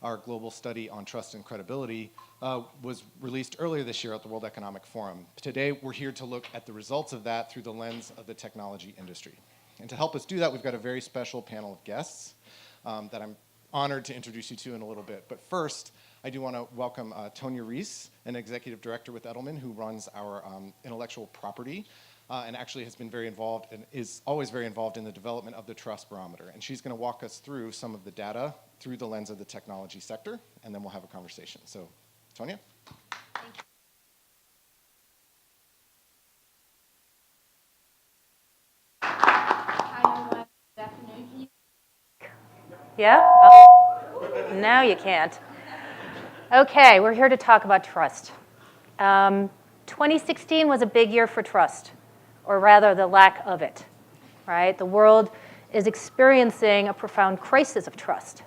our global study on trust and credibility, was released earlier this year at the World Economic Forum. Today, we're here to look at the results of that through the lens of the technology industry. And to help us do that, we've got a very special panel of guests that I'm honored to introduce you to in a little bit. But first, I do want to welcome Tonya Reese, an executive director with Edelman, who runs our intellectual property and actually has been very involved and is always very involved in the development of the Trust Barometer. And she's going to walk us through some of the data through the lens of the technology sector, and then we'll have a conversation. So, Tonya? Thank you. Hi, everyone. Good afternoon. Can you... Yeah? Oh. Now you can't. Okay, we're here to talk about trust. 2016 was a big year for trust, or rather the lack of it, right? The world is experiencing a profound crisis of trust,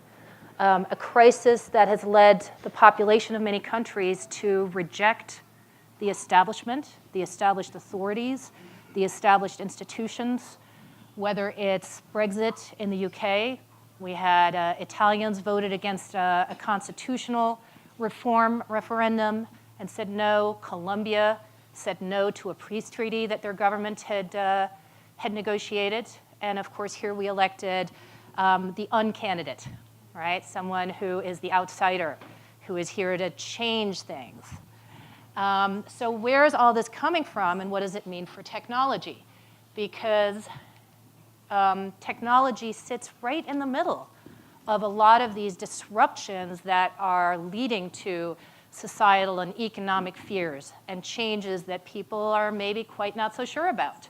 a crisis that has led the population of many countries to reject the establishment, the established authorities, the established institutions, whether it's Brexit in the UK. We had Italians voted against a constitutional reform referendum and said no. Colombia said no to a peace treaty that their government had negotiated. And of course, here we elected the uncandidate, right? Someone who is the outsider, who is here to change things. So where is all this coming from, and what does it mean for technology? Because technology sits right in the middle of a lot of these disruptions that are leading to societal and economic fears and changes that people are maybe quite not so sure about,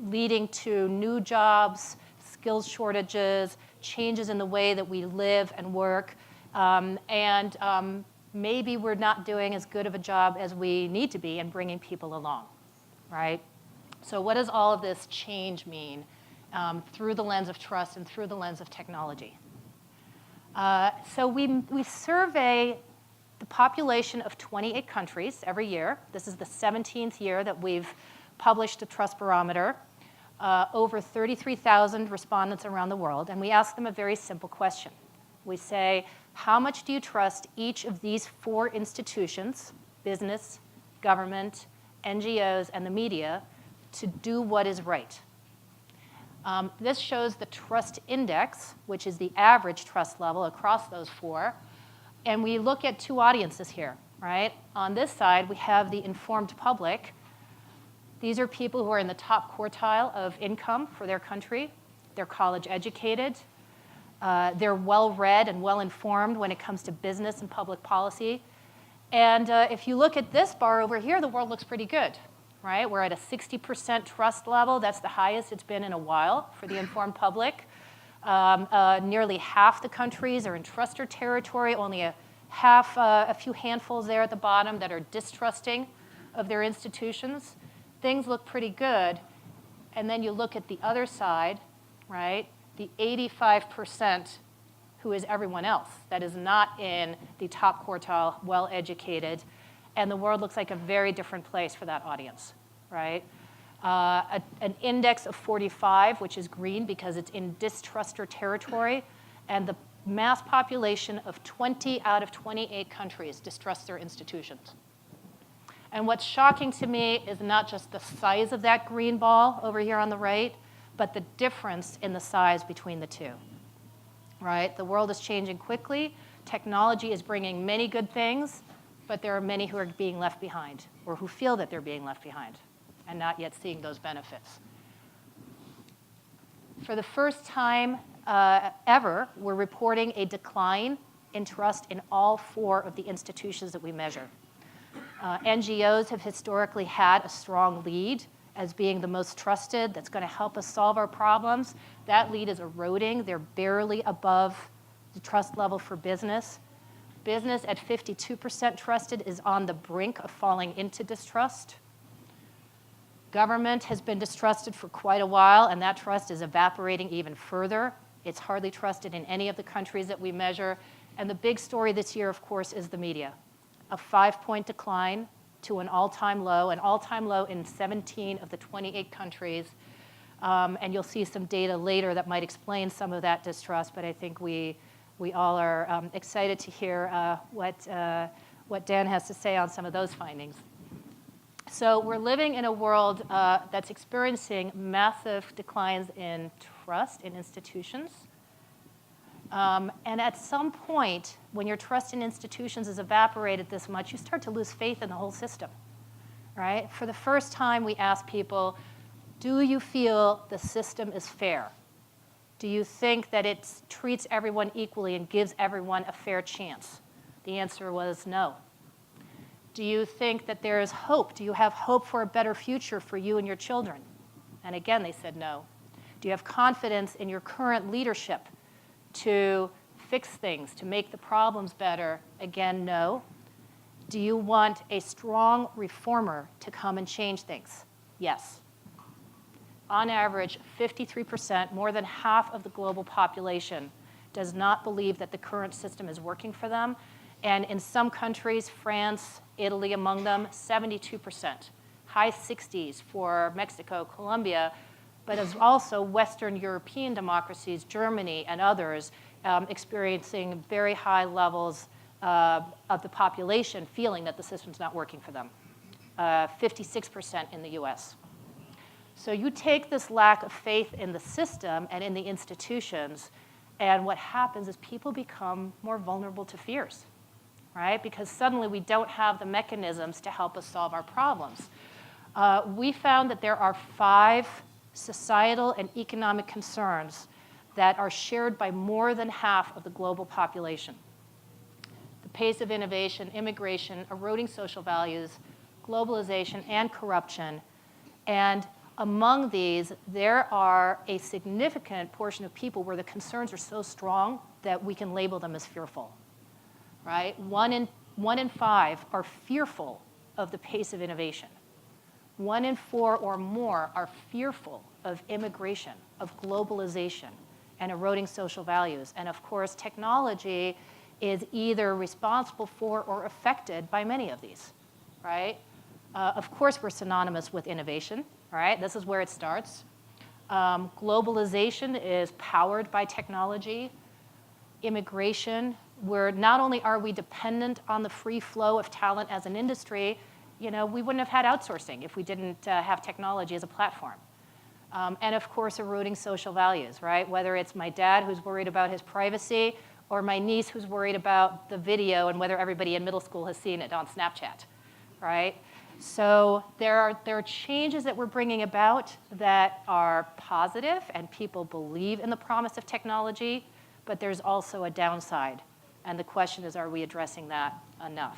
leading to new jobs, skills shortages, changes in the way that we live and work, and maybe we're not doing as good of a job as we need to be in bringing people along, right? So what does all of this change mean through the lens of trust and through the lens of technology? So we survey the population of 28 countries every year. This is the 17th year that we've published a Trust Barometer, over 33,000 respondents around the world, and we ask them a very simple question. We say, how much do you trust each of these four institutions, business, government, NGOs, and the media, to do what is right? This shows the trust index, which is the average trust level across those four. And we look at two audiences here, right? On this side, we have the informed public. These are people who are in the top quartile of income for their country. They're college educated. They're well-read and well-informed when it comes to business and public policy. And if you look at this bar over here, the world looks pretty good, right? We're at a 60% trust level. That's the highest it's been in a while for the informed public. Nearly half the countries are in truster territory, only a few handfuls there at the bottom that are distrusting of their institutions. Things look pretty good. And then you look at the other side, right? The 85% who is everyone else that is not in the top quartile, well-educated, and the world looks like a very different place for that audience, right? An index of 45, which is green because it's in distruster territory, and the mass population of 20 out of 28 countries distrust their institutions. And what's shocking to me is not just the size of that green ball over here on the right, but the difference in the size between the two, right? The world is changing quickly. Technology is bringing many good things, but there are many who are being left behind, or who feel that they're being left behind and not yet seeing those benefits. For the first time ever, we're reporting a decline in trust in all four of the institutions that we measure. NGOs have historically had a strong lead as being the most trusted, that's going to help us solve our problems. That lead is eroding. They're barely above the trust level for business. Business at 52% trusted is on the brink of falling into distrust. Government has been distrusted for quite a while, and that trust is evaporating even further. It's hardly trusted in any of the countries that we measure. And the big story this year, of course, is the media. A 5-point decline to an all-time low in 17 of the 28 countries. And you'll see some data later that might explain some of that distrust, but I think we we all are excited to hear what Dan has to say on some of those findings. So we're living in a world that's experiencing massive declines in trust in institutions. And at some point, when your trust in institutions is evaporated this much, you start to lose faith in the whole system, right? For the first time, we ask people, do you feel the system is fair? Do you think that it treats everyone equally and gives everyone a fair chance? The answer was no. Do you think that there is hope? Do you have hope for a better future for you and your children? And again, they said no. Do you have confidence in your current leadership to fix things, to make the problems better? Again, no. Do you want a strong reformer to come and change things? Yes. On average, 53%, more than half of the global population, does not believe that the current system is working for them. And in some countries, France, Italy among them, 72%. High 60s for Mexico, Colombia, but as also Western European democracies, Germany and others, experiencing very high levels of the population feeling that the system's not working for them. 56% in the US. So you take this lack of faith in the system and in the institutions, and what happens is people become more vulnerable to fears, right? Because suddenly we don't have the mechanisms to help us solve our problems. We found that there are 5 societal and economic concerns that are shared by more than half of the global population. The pace of innovation, immigration, eroding social values, globalization, and corruption. And among these, there are a significant portion of people where the concerns are so strong that we can label them as fearful, right? 1 in 5 are fearful of the pace of innovation. 1 in 4 or more are fearful of immigration, of globalization, and eroding social values. And of course, technology is either responsible for or affected by many of these, right? Of course, we're synonymous with innovation, right? This is where it starts. Globalization is powered by technology. Immigration, where not only are we dependent on the free flow of talent as an industry, we wouldn't have had outsourcing if we didn't have technology as a platform. And of course, eroding social values, right? Whether it's my dad who's worried about his privacy or my niece who's worried about the video and whether everybody in middle school has seen it on Snapchat, right? So there are changes that we're bringing about that are positive and people believe in the promise of technology, but there's also a downside. And the question is, are we addressing that enough?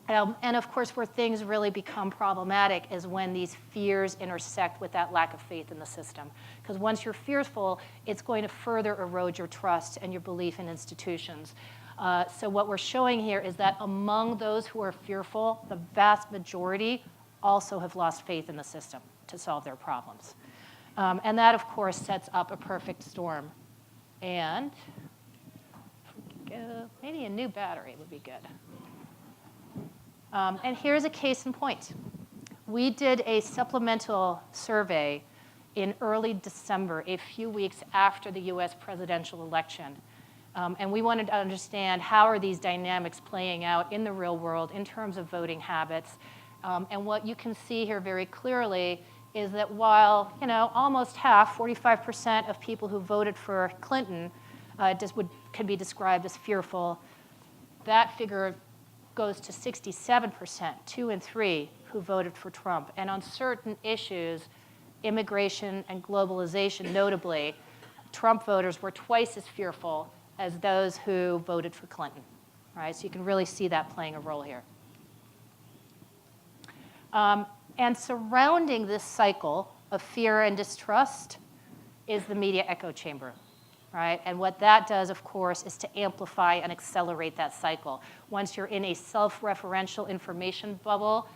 And of course, where things really become problematic is when these fears intersect with that lack of faith in the system. Because once you're fearful, it's going to further erode your trust and your belief in institutions. So what we're showing here is that among those who are fearful, the vast majority also have lost faith in the system to solve their problems. And that, of course, sets up a perfect storm. And maybe a new battery would be good. And here's a case in point. We did a supplemental survey in early December, a few weeks after the US presidential election. And we wanted to understand how are these dynamics playing out in the real world in terms of voting habits. And what you can see here very clearly is that while almost half, 45% of people who voted for Clinton can be described as fearful, that figure goes to 67%, 2 in 3, who voted for Trump. And on certain issues, immigration and globalization notably, Trump voters were twice as fearful as those who voted for Clinton, right? So you can really see that playing a role here. And surrounding this cycle of fear and distrust is the media echo chamber, right? And what that does, of course, is to amplify and accelerate that cycle. Once you're in a self-referential information bubble,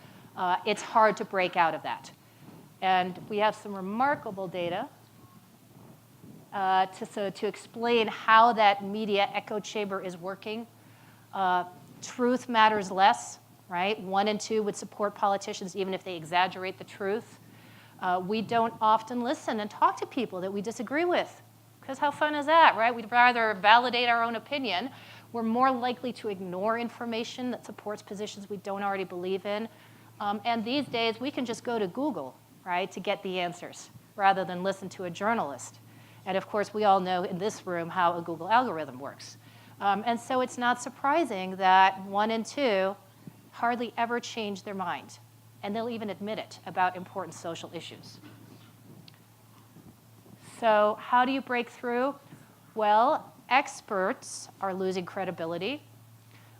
it's hard to break out of that. And we have some remarkable data to explain how that media echo chamber is working. Truth matters less, right? 1 in 2 would support politicians even if they exaggerate the truth. We don't often listen and talk to people that we disagree with because how fun is that, right? We'd rather validate our own opinion. We're more likely to ignore information that supports positions we don't already believe in. And these days, we can just go to Google, right, to get the answers rather than listen to a journalist. And of course, we all know in this room how a Google algorithm works. And so it's not surprising that 1 in 2 hardly ever change their mind. And they'll even admit it about important social issues. So how do you break through? Well, experts are losing credibility.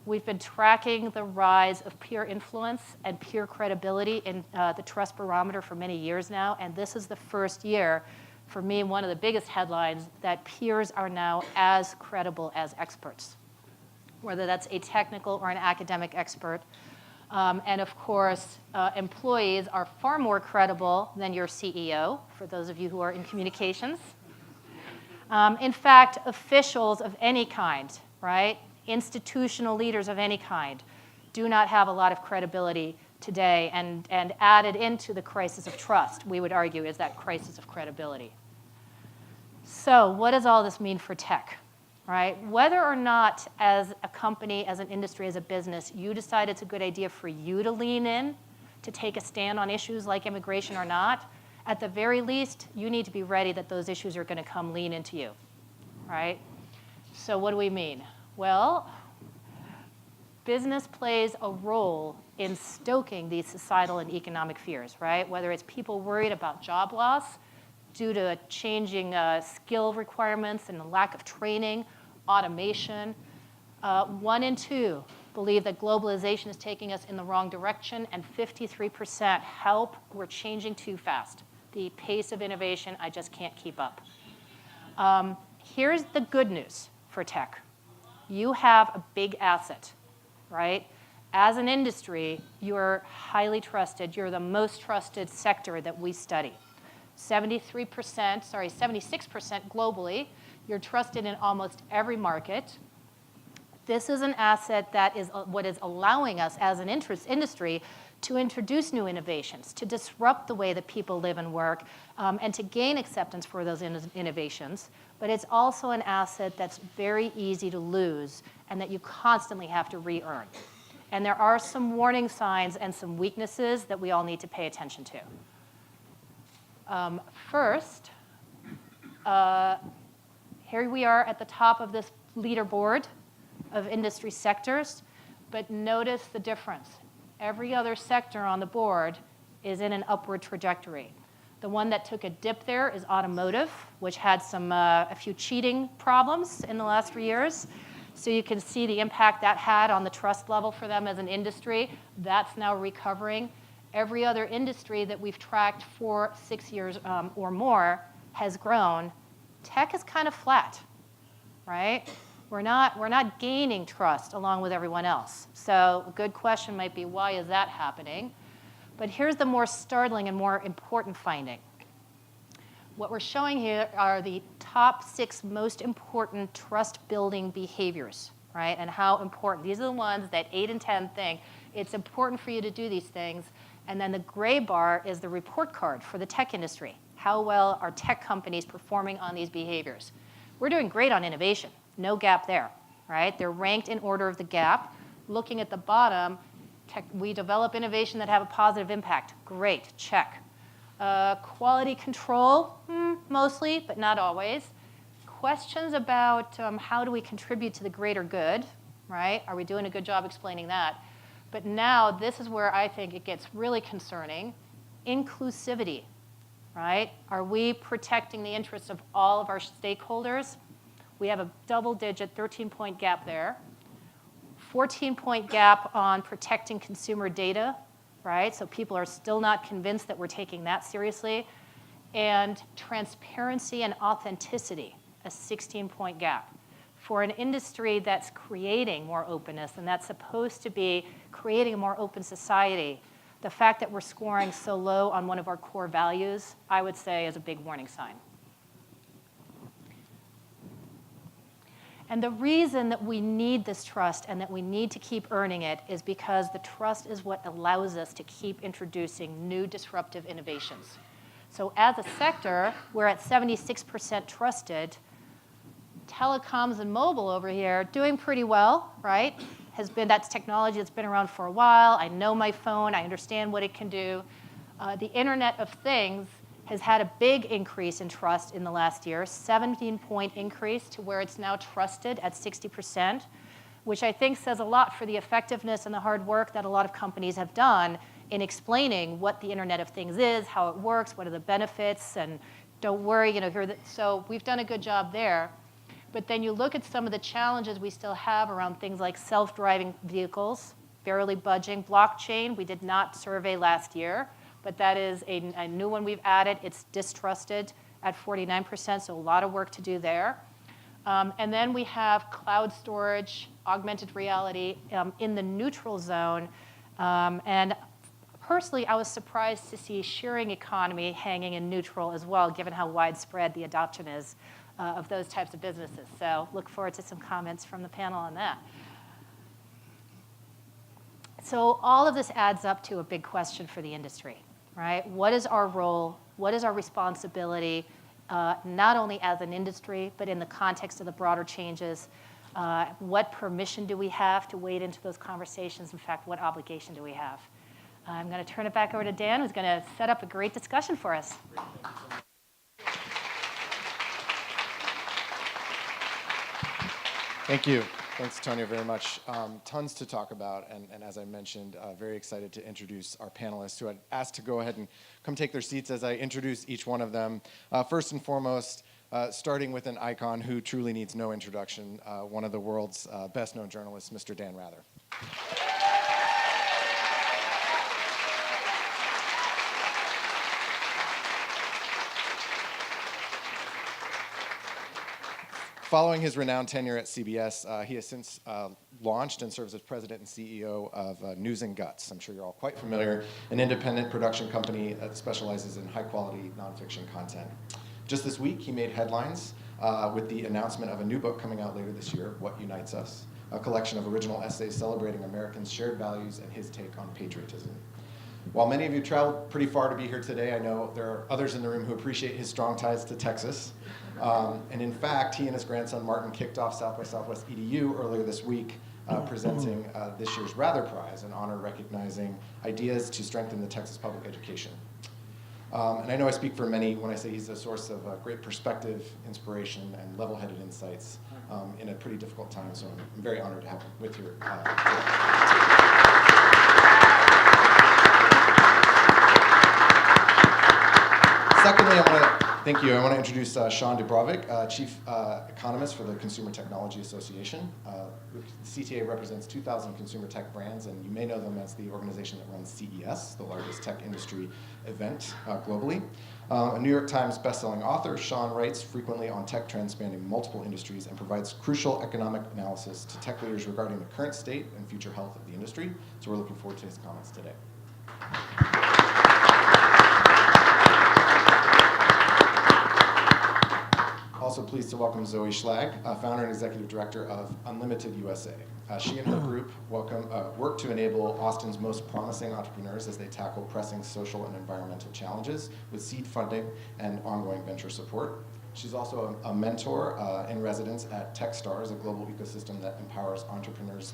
We've been tracking the rise of peer influence and peer credibility in the Trust Barometer for many years now, and this is the first year, for me, one of the biggest headlines, that peers are now as credible as experts, whether that's a technical or an academic expert. And of course, employees are far more credible than your CEO, for those of you who are in communications. In fact, officials of any kind, right, institutional leaders of any kind, do not have a lot of credibility today. And added into the crisis of trust, we would argue, is that crisis of credibility. So what does all this mean for tech? Right? Whether or not as a company, as an industry, as a business, you decide it's a good idea for you to lean in, to take a stand on issues like immigration or not, at the very least, you need to be ready that those issues are going to come lean into you. Right? So what do we mean? Well, business plays a role in stoking these societal and economic fears, right? Whether it's people worried about job loss due to changing skill requirements and the lack of training, automation. 1 in 2 believe that globalization is taking us in the wrong direction, and 53% help we're changing too fast. The pace of innovation, I just can't keep up. Here's the good news for tech. You have a big asset, right? As an industry, you're highly trusted. You're the most trusted sector that we study. 76% globally. You're trusted in almost every market. This is an asset that is what is allowing us as an industry to introduce new innovations, to disrupt the way that people live and work, and to gain acceptance for those innovations. But it's also an asset that's very easy to lose and that you constantly have to re-earn. And there are some warning signs and some weaknesses that we all need to pay attention to. First, here we are at the top of this leaderboard of industry sectors, but notice the difference. Every other sector on the board is in an upward trajectory. The one that took a dip there is automotive, which had a few cheating problems in the last 3 years. So you can see the impact that had on the trust level for them as an industry. That's now recovering. Every other industry that we've tracked for 6 years or more has grown. Tech is kind of flat, right? We're not gaining trust along with everyone else. So a good question might be, why is that happening? But here's the more startling and more important finding. What we're showing here are the top 6 most important trust-building behaviors, right? And how important. These are the ones that 8 and 10 think it's important for you to do these things. And then the gray bar is the report card for the tech industry. How well are tech companies performing on these behaviors? We're doing great on innovation. No gap there, right? They're ranked in order of the gap. Looking at the bottom, we develop innovation that have a positive impact. Great, check. Quality control, mostly, but not always. Questions about how do we contribute to the greater good, right? Are we doing a good job explaining that? But now this is where I think it gets really concerning. Inclusivity, right? Are we protecting the interests of all of our stakeholders? We have a double-digit 13-point gap there. 14-point gap on protecting consumer data, right? So people are still not convinced that we're taking that seriously. And transparency and authenticity, a 16-point gap. For an industry that's creating more openness and that's supposed to be creating a more open society, the fact that we're scoring so low on one of our core values, I would say, is a big warning sign. And the reason that we need this trust and that we need to keep earning it is because the trust is what allows us to keep introducing new disruptive innovations. So as a sector, we're at 76% trusted, telecoms and mobile over here, doing pretty well, right? That's technology that's been around for a while. I know my phone. I understand what it can do. The Internet of Things has had a big increase in trust in the last year, 17-point increase to where it's now trusted at 60%, which I think says a lot for the effectiveness and the hard work that a lot of companies have done in explaining what the Internet of Things is, how it works, what are the benefits, and don't worry, so we've done a good job there. But then you look at some of the challenges we still have around things like self-driving vehicles, barely budging. Blockchain, we did not survey last year, but that is a new one we've added. It's distrusted at 49%, so a lot of work to do there. And then we have cloud storage, augmented reality in the neutral zone. And personally, I was surprised to see sharing economy hanging in neutral as well, given how widespread the adoption is of those types of businesses. So look forward to some comments from the panel on that. So all of this adds up to a big question for the industry, right? What is our role? What is our responsibility, not only as an industry, but in the context of the broader changes? What permission do we have to wade into those conversations? In fact, what obligation do we have? I'm going to turn it back over to Dan, who's going to set up a great discussion for us. Thank you. Thanks, Tonya, very much. Tons to talk about, and as I mentioned, very excited to introduce our panelists who I'd asked to go ahead and come take their seats as I introduce each one of them. First and foremost, starting with an icon who truly needs no introduction, one of the world's best-known journalists, Mr. Dan Rather. Following his renowned tenure at CBS, he has since launched and serves as president and CEO of News and Guts. I'm sure you're all quite familiar, an independent production company that specializes in high-quality nonfiction content. Just this week, he made headlines with the announcement of a new book coming out later this year, What Unites Us, a collection of original essays celebrating Americans' shared values and his take on patriotism. While many of you traveled pretty far to be here today, I know there are others in the room who appreciate his strong ties to Texas. And in fact, he and his grandson Martin kicked off South by Southwest EDU earlier this week, presenting this year's Rather Prize, an honor recognizing ideas to strengthen the Texas public education. And I know I speak for many when I say he's a source of great perspective, inspiration, and level-headed insights in a pretty difficult time, so I'm very honored to have him with you. Secondly, I want to introduce Sean DuBravac, Chief Economist for the Consumer Technology Association. The CTA represents 2,000 consumer tech brands, and you may know them as the organization that runs CES, the largest tech industry event globally. A New York Times bestselling author, Sean writes frequently on tech trends spanning multiple industries and provides crucial economic analysis to tech leaders regarding the current state and future health of the industry. So we're looking forward to his comments today. Also pleased to welcome Zoe Schlag, founder and executive director of UnLtd USA. She and her group work to enable Austin's most promising entrepreneurs as they tackle pressing social and environmental challenges with seed funding and ongoing venture support. She's also a mentor in residence at Techstars, a global ecosystem that empowers entrepreneurs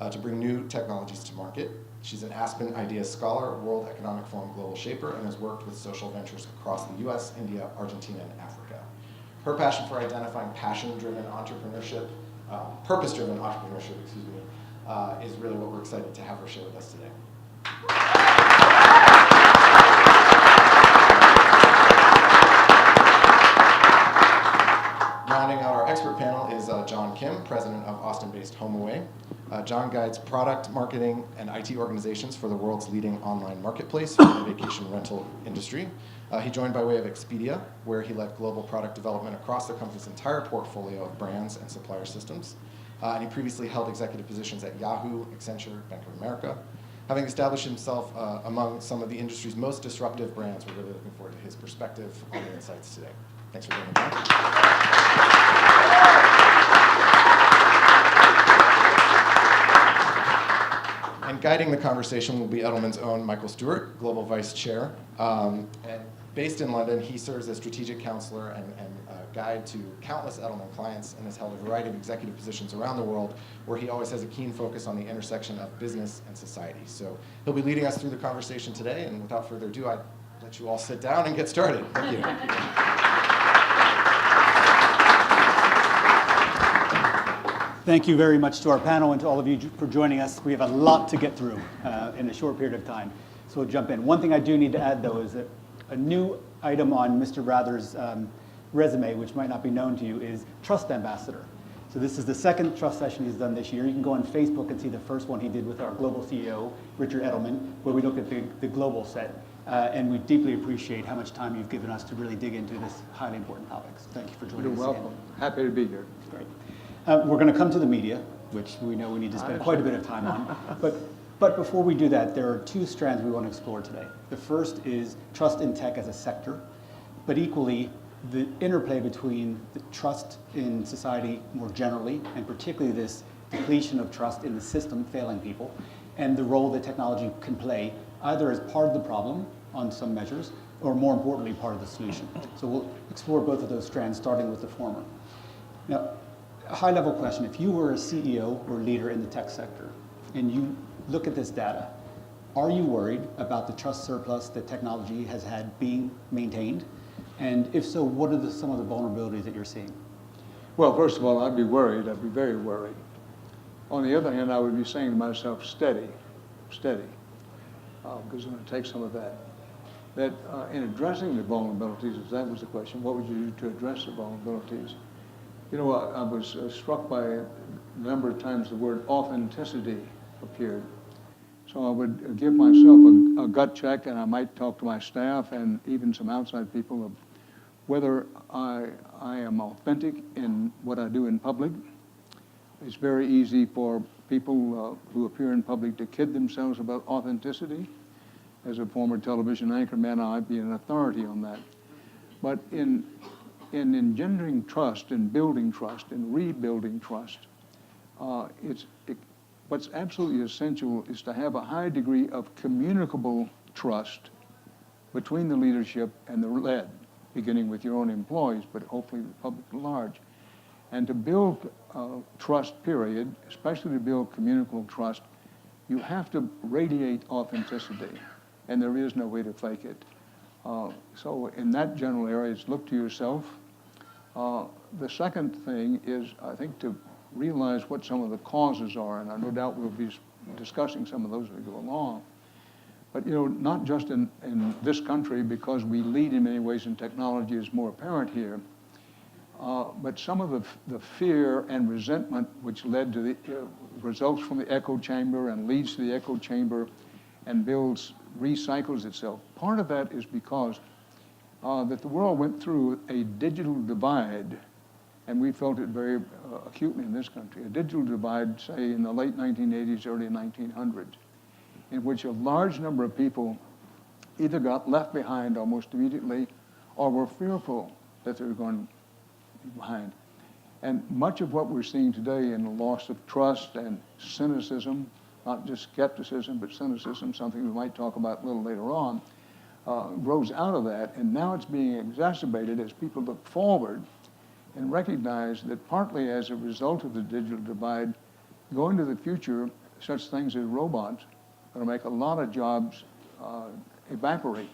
to bring new technologies to market. She's an Aspen Ideas Scholar, World Economic Forum Global Shaper, and has worked with social ventures across the US, India, Argentina, and Africa. Her passion for identifying passion-driven entrepreneurship, purpose-driven entrepreneurship, is really what we're excited to have her share with us today. Rounding out our expert panel is John Kim, president of Austin-based HomeAway. John guides product, marketing, and IT organizations for the world's leading online marketplace for the vacation rental industry. He joined by way of Expedia, where he led global product development across the company's entire portfolio of brands and supplier systems. And he previously held executive positions at Yahoo, Accenture, Bank of America. Having established himself among some of the industry's most disruptive brands, we're really looking forward to his perspective on the insights today. Thanks for being here. And guiding the conversation will be Edelman's own Michael Stewart, Global Vice Chair. And based in London, he serves as strategic counselor and guide to countless Edelman clients and has held a variety of executive positions around the world, where he always has a keen focus on the intersection of business and society. So he'll be leading us through the conversation today, and without further ado, I'd let you all sit down and get started. Thank you. Thank you very much to our panel and to all of you for joining us. We have a lot to get through in a short period of time, so we'll jump in. One thing I do need to add, though, is that a new item on Mr. Rather's resume, which might not be known to you, is Trust Ambassador. So this is the second trust session he's done this year. You can go on Facebook and see the first one he did with our global CEO, Richard Edelman, where we look at the global set. And we deeply appreciate how much time you've given us to really dig into this highly important topic. So thank you for joining us. You're welcome. Happy to be here. Great. We're going to come to the media, which we know we need to spend quite a bit of time on. But before we do that, there are two strands we want to explore today. The first is trust in tech as a sector, but equally the interplay between the trust in society more generally, and particularly this depletion of trust in the system failing people, and the role that technology can play either as part of the problem on some measures, or more importantly, part of the solution. So we'll explore both of those strands, starting with the former. Now, a high-level question. If you were a CEO or leader in the tech sector, and you look at this data, are you worried about the trust surplus that technology has had being maintained? And if so, what are some of the vulnerabilities that you're seeing? Well, first of all, I'd be worried. I'd be very worried. On the other hand, I would be saying to myself, steady, steady, because I'm going to take some of that. That in addressing the vulnerabilities, if that was the question, what would you do to address the vulnerabilities? You know, I was struck by a number of times the word authenticity appeared. So I would give myself a gut check, and I might talk to my staff and even some outside people of whether I am authentic in what I do in public. It's very easy for people who appear in public to kid themselves about authenticity. As a former television anchorman, I'd be an authority on that. But in engendering trust and building trust and rebuilding trust, what's absolutely essential is to have a high degree of communicable trust between the leadership and the led, beginning with your own employees, but hopefully the public at large. And to build trust, period, especially to build communicable trust, you have to radiate authenticity, and there is no way to fake it. So in that general area, it's look to yourself. The second thing is, I think, to realize what some of the causes are, and I no doubt we'll be discussing some of those as we go along. But, you know, not just in this country, because we lead in many ways and technology is more apparent here, but some of the fear and resentment which led to the results from the echo chamber and leads to the echo chamber and recycles itself. Part of that is because that the world went through a digital divide, and we felt it very acutely in this country, a digital divide, say, in the late 1980s, early 1900s, in which a large number of people either got left behind almost immediately or were fearful that they were going behind. And much of what we're seeing today in the loss of trust and cynicism, not just skepticism, but cynicism, something we might talk about a little later on, grows out of that. And now it's being exacerbated as people look forward and recognize that partly as a result of the digital divide, going to the future, such things as robots are going to make a lot of jobs evaporate.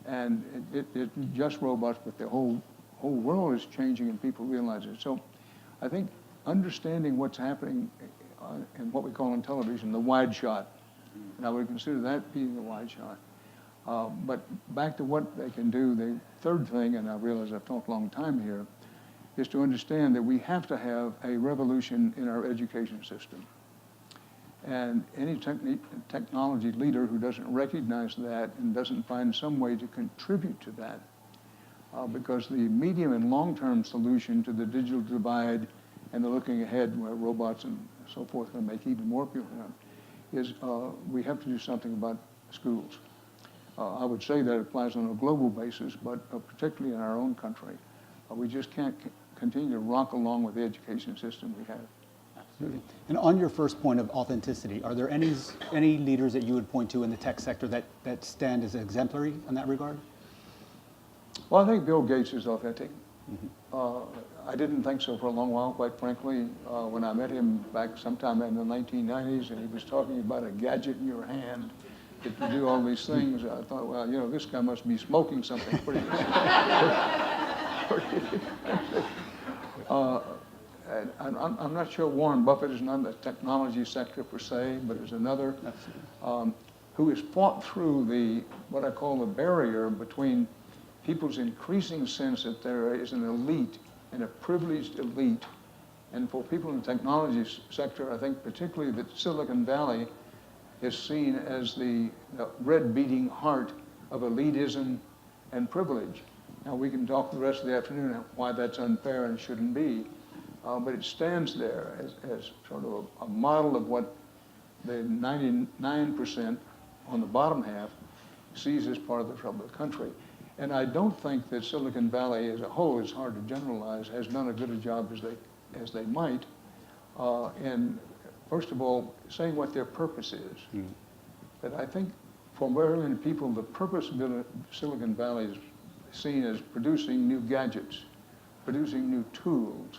And it's just robots, but the whole world is changing and people realize it. So I think understanding what's happening in what we call on television the wide shot, and I would consider that being the wide shot. But back to what they can do, the third thing, and I realize I've talked a long time here, is to understand that we have to have a revolution in our education system. And any technology leader who doesn't recognize that and doesn't find some way to contribute to that, because the medium and long-term solution to the digital divide and the looking ahead where robots and so forth are going to make even more people is we have to do something about schools. I would say that applies on a global basis, but particularly in our own country. We just can't continue to rock along with the education system we have. Absolutely. And on your first point of authenticity, are there any leaders that you would point to in the tech sector that stand as exemplary in that regard? Well, I think Bill Gates is authentic. I didn't think so for a long while, quite frankly. When I met him back sometime in the 1990s, and he was talking about a gadget in your hand that could do all these things, I thought, well, you know, this guy must be smoking something pretty I'm not sure Warren Buffett is not in the technology sector per se, but is another who has fought through what I call the barrier between people's increasing sense that there is an elite and a privileged elite. And for people in the technology sector, I think particularly that Silicon Valley is seen as the red beating heart of elitism and privilege. Now we can talk the rest of the afternoon on why that's unfair and shouldn't be, but it stands there as sort of a model of what the 99% on the bottom half sees as part of the trouble of the country. And I don't think that Silicon Valley as a whole, is hard to generalize, has done as good a job as they might. And first of all, saying what their purpose is. That I think for very many people, the purpose of Silicon Valley is seen as producing new gadgets, producing new tools.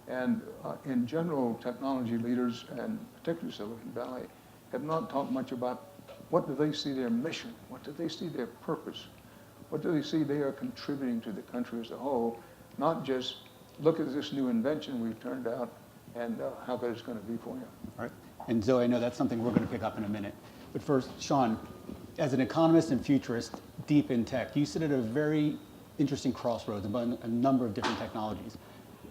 And in general, technology leaders, and particularly Silicon Valley, have not talked much about what do they see their mission, what do they see their purpose, what do they see they are contributing to the country as a whole, not just look at this new invention we've turned out and how good it's going to be for you. All right. And Zoe, I know that's something we're going to pick up in a minute. But first, Sean, as an economist and futurist deep in tech, you sit at a very interesting crossroads about a number of different technologies.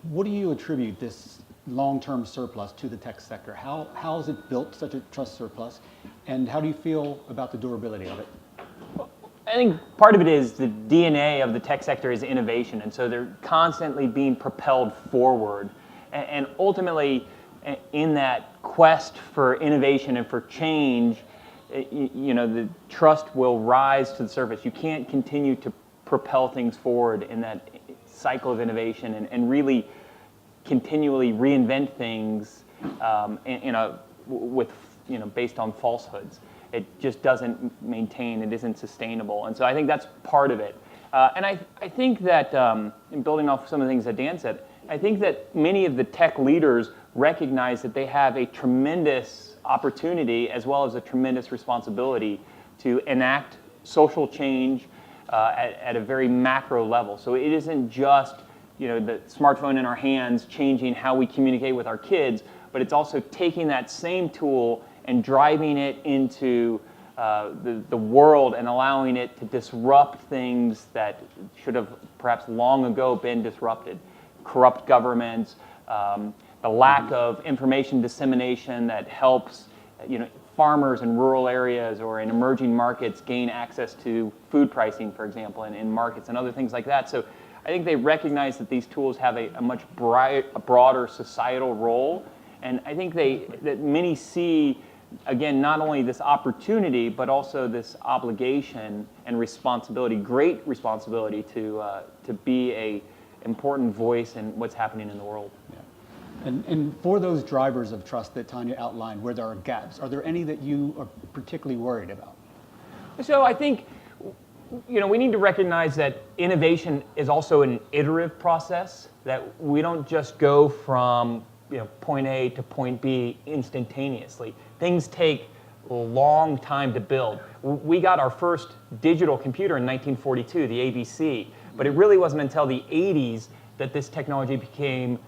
What do you attribute this long-term surplus to the tech sector? How is it built, such a trust surplus? And how do you feel about the durability of it? I think part of it is the DNA of the tech sector is innovation, and so they're constantly being propelled forward. And ultimately, in that quest for innovation and for change, you know, the trust will rise to the surface. You can't continue to propel things forward in that cycle of innovation and really continually reinvent things based on falsehoods. It just doesn't maintain, it isn't sustainable. And so I think that's part of it. And I think that, in building off some of the things that Dan said, I think that many of the tech leaders recognize that they have a tremendous opportunity as well as a tremendous responsibility to enact social change at a very macro level. So it isn't just, you know, the smartphone in our hands changing how we communicate with our kids, but it's also taking that same tool and driving it into the world and allowing it to disrupt things that should have perhaps long ago been disrupted. Corrupt governments, the lack of information dissemination that helps, you know, farmers in rural areas or in emerging markets gain access to food pricing, for example, in markets and other things like that. So I think they recognize that these tools have a much broader societal role, and I think that many see, again, not only this opportunity, but also this obligation and responsibility, great responsibility to be a important voice in what's happening in the world. Yeah. And for those drivers of trust that Tanya outlined, where there are gaps, are there any that you are particularly worried about? So I think, you know, we need to recognize that innovation is also an iterative process, that we don't just go from, you know, point A to point B instantaneously. Things take a long time to build. We got our first digital computer in 1942, the ABC, but it really wasn't until the 80s that this technology became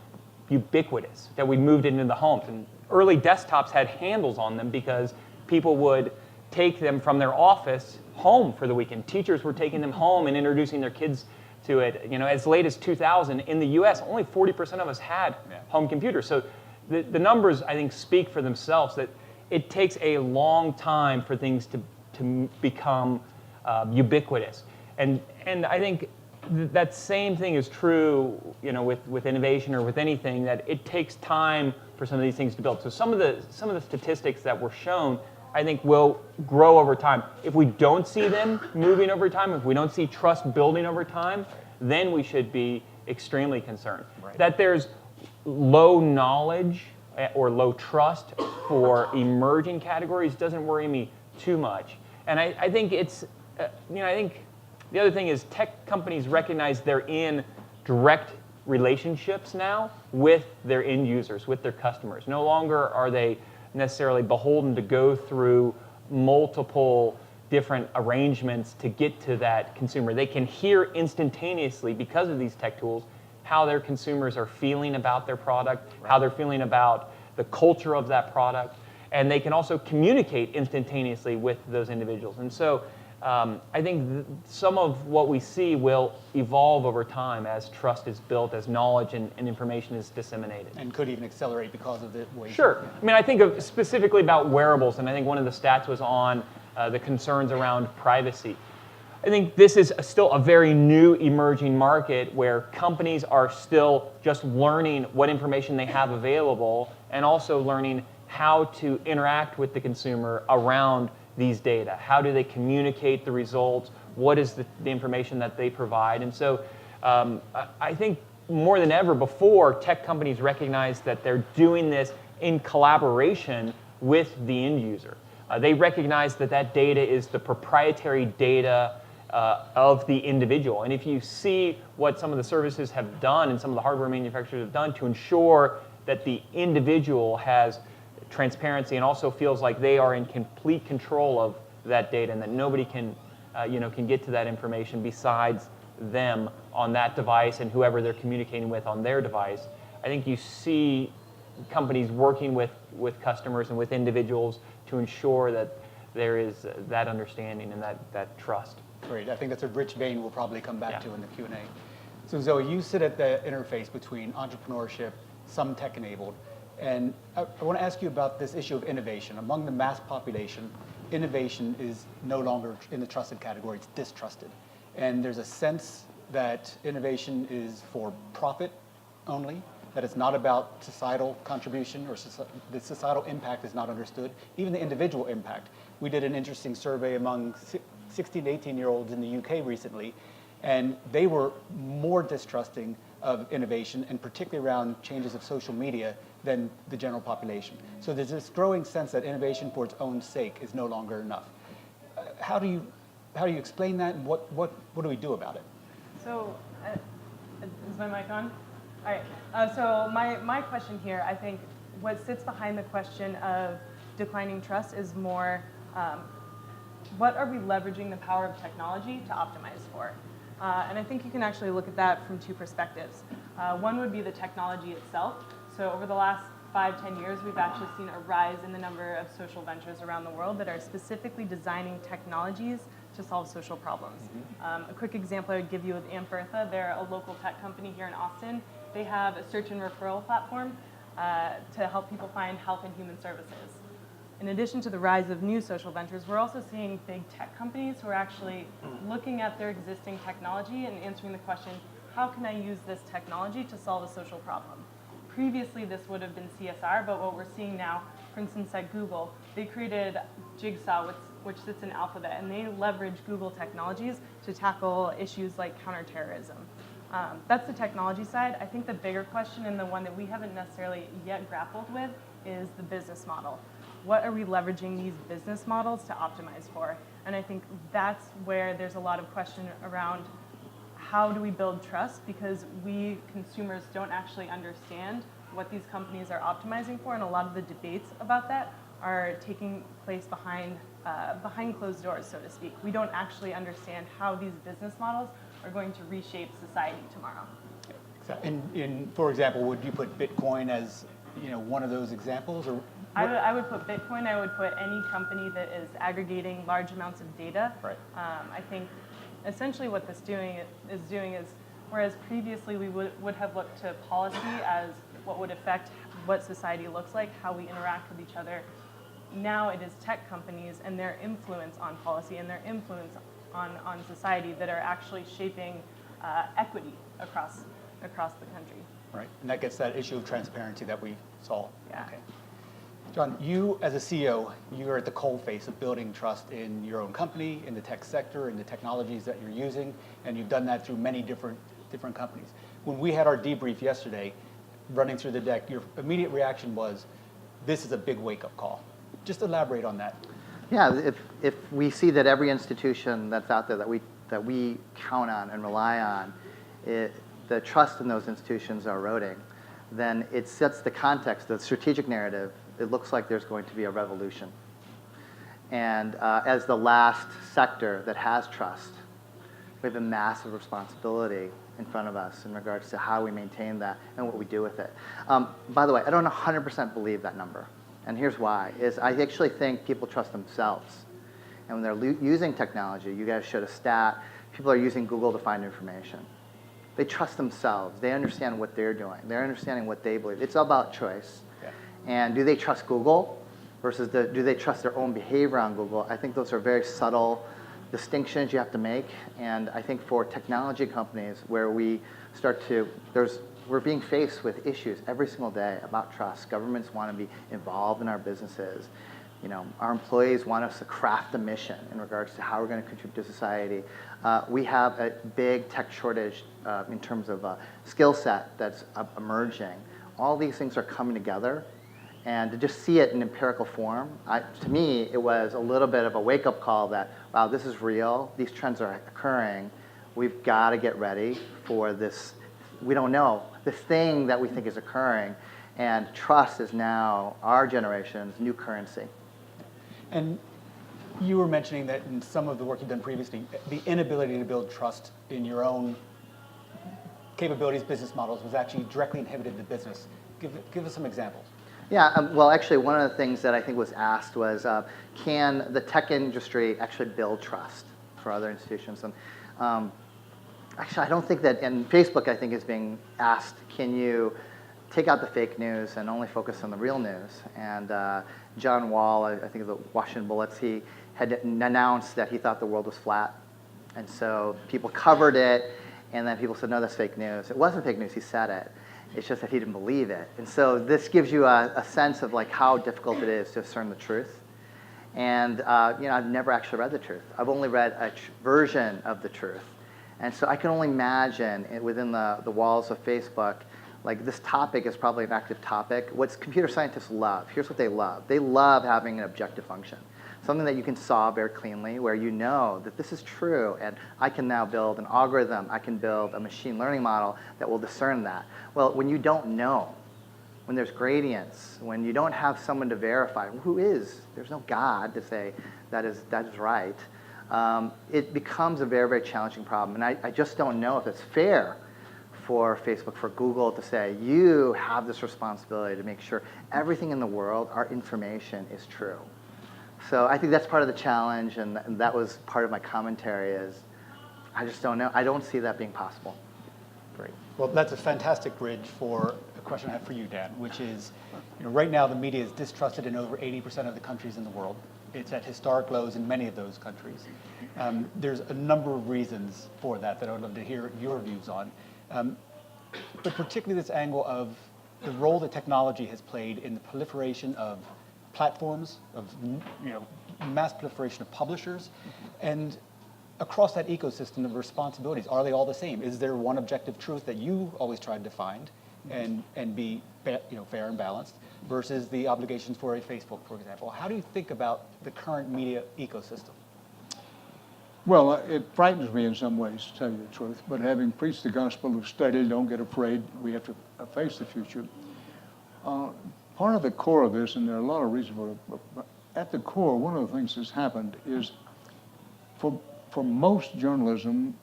ubiquitous, that we moved it into the homes. And early desktops had handles on them because people would take them from their office home for the weekend. Teachers were taking them home and introducing their kids to it. You know, as late as 2000, in the US, only 40% of us had home computers. So the numbers, I think, speak for themselves, that it takes a long time for things to become ubiquitous. And I think that same thing is true, you know, with innovation or with anything, that it takes time for some of these things to build. So some of the statistics that were shown, I think, will grow over time. If we don't see them moving over time, if we don't see trust building over time, then we should be extremely concerned. Right. That there's low knowledge or low trust for emerging categories doesn't worry me too much. And I think it's, you know, I think the other thing is tech companies recognize they're in direct relationships now with their end users, with their customers. No longer are they necessarily beholden to go through multiple different arrangements to get to that consumer. They can hear instantaneously, because of these tech tools, how their consumers are feeling about their product, how they're feeling about the culture of that product, and they can also communicate instantaneously with those individuals. And so I think some of what we see will evolve over time as trust is built, as knowledge and information is disseminated. And could even accelerate because of the way. Sure. I mean, I think specifically about wearables, and I think one of the stats was on the concerns around privacy. I think this is still a very new emerging market where companies are still just learning what information they have available and also learning how to interact with the consumer around these data. How do they communicate the results? What is the information that they provide? And so I think more than ever before, tech companies recognize that they're doing this in collaboration with the end user. They recognize that that data is the proprietary data of the individual. And if you see what some of the services have done and some of the hardware manufacturers have done to ensure that the individual has transparency and also feels like they are in complete control of that data and that nobody can get to that information besides them on that device and whoever they're communicating with on their device, I think you see companies working with customers and with individuals to ensure that there is that understanding and that trust. Great. I think that's a rich vein we'll probably come back Yeah. to in the Q&A. So Zoe, you sit at the interface between entrepreneurship, some tech-enabled, and I want to ask you about this issue of innovation. Among the mass population, innovation is no longer in the trusted category, it's distrusted. And there's a sense that innovation is for profit only, that it's not about societal contribution or the societal impact is not understood, even the individual impact. We did an interesting survey among 16 to 18-year-olds in the UK recently, and they were more distrusting of innovation, and particularly around changes of social media, than the general population. So there's this growing sense that innovation for its own sake is no longer enough. How do you explain that, and what do we do about it? So, is my mic on? All right. So my question here, I think what sits behind the question of declining trust is more, what are we leveraging the power of technology to optimize for? And I think you can actually look at that from two perspectives. One would be the technology itself. So over the last 5-10 years, we've actually seen a rise in the number of social ventures around the world that are specifically designing technologies to solve social problems. A quick example I would give you with Aunt Bertha. They're a local tech company here in Austin. They have a search and referral platform to help people find health and human services. In addition to the rise of new social ventures, we're also seeing big tech companies who are actually looking at their existing technology and answering the question, how can I use this technology to solve a social problem? Previously, this would have been CSR, but what we're seeing now, for instance, at Google, they created Jigsaw, which sits in Alphabet, and they leverage Google technologies to tackle issues like counterterrorism. That's the technology side. I think the bigger question, and the one that we haven't necessarily yet grappled with, is the business model. What are we leveraging these business models to optimize for? And I think that's where there's a lot of question around how do we build trust, because we consumers don't actually understand what these companies are optimizing for, and a lot of the debates about that are taking place behind closed doors, so to speak. We don't actually understand how these business models are going to reshape society tomorrow. And for example, would you put Bitcoin as one of those examples, or? I would put Bitcoin. I would put any company that is aggregating large amounts of data. Right. I think essentially what this is doing is, whereas previously we would have looked to policy as what would affect what society looks like, how we interact with each other, now it is tech companies and their influence on policy and their influence on society that are actually shaping equity across the country. Right, and that gets that issue of transparency that we saw. Yeah. Okay. John, you as a CEO, you're at the coalface of building trust in your own company, in the tech sector, in the technologies that you're using, and you've done that through many different companies. When we had our debrief yesterday, running through the deck, your immediate reaction was, this is a big wake-up call. Just elaborate on that. Yeah, if we see that every institution that's out there that we count on and rely on, the trust in those institutions are eroding, then it sets the context, the strategic narrative. It looks like there's going to be a revolution. And as the last sector that has trust, we have a massive responsibility in front of us in regards to how we maintain that and what we do with it. By the way, I don't 100% believe that number. And here's why, is I actually think people trust themselves. And when they're using technology, you guys showed a stat, people are using Google to find information. They trust themselves. They understand what they're doing. They're understanding what they believe. It's all about choice. Yeah. And do they trust Google versus do they trust their own behavior on Google? I think those are very subtle distinctions you have to make. And I think for technology companies where we start to, we're being faced with issues every single day about trust. Governments want to be involved in our businesses. You know, our employees want us to craft a mission in regards to how we're going to contribute to society. We have a big tech shortage in terms of skill set that's emerging. All these things are coming together. And to just see it in empirical form, to me, it was a little bit of a wake-up call that, wow, this is real. These trends are occurring. We've got to get ready for this. We don't know. This thing that we think is occurring. And trust is now our generation's new currency. And you were mentioning that in some of the work you've done previously, the inability to build trust in your own capabilities, business models, was actually directly inhibited the business. Give us some examples. Yeah, well, actually, one of the things that I think was asked was, can the tech industry actually build trust for other institutions? And actually, I don't think that, and Facebook, I think, is being asked, can you take out the fake news and only focus on the real news? And John Wall, I think of the Washington Bullets, he had announced that he thought the world was flat. And so people covered it, and then people said, no, that's fake news. It wasn't fake news, he said it. It's just that he didn't believe it. And so this gives you a sense of like how difficult it is to discern the truth. And you know, I've never actually read the truth. I've only read a version of the truth. And so I can only imagine within the walls of Facebook, like this topic is probably an active topic. What's computer scientists love, here's what they love. They love having an objective function. Something that you can solve very cleanly, where you know that this is true, and I can now build an algorithm, I can build a machine learning model that will discern that. Well, when you don't know, when there's gradients, when you don't have someone to verify, there's no God to say that is right, it becomes a very, very challenging problem. And I just don't know if it's fair for Facebook, for Google to say, you have this responsibility to make sure everything in the world, our information is true. So I think that's part of the challenge, and that was part of my commentary is, I just don't know. I don't see that being possible. Great. Well, that's a fantastic bridge for a question I have for you, Dan, which is, you know, right now the media is distrusted in over 80% of the countries in the world. It's at historic lows in many of those countries. There's a number of reasons for that I would love to hear your views on. But particularly this angle of the role that technology has played in the proliferation of platforms, of mass proliferation of publishers, and across that ecosystem of responsibilities. Are they all the same? Is there one objective truth that you always tried to find and be fair and balanced versus the obligations for a Facebook, for example? How do you think about the current media ecosystem? Well, it frightens me in some ways, to tell you the truth, but having preached the gospel of study, don't get afraid, we have to face the future. Part of the core of this, and there are a lot of reasons for it, but at the core, one of the things that's happened is for most journalism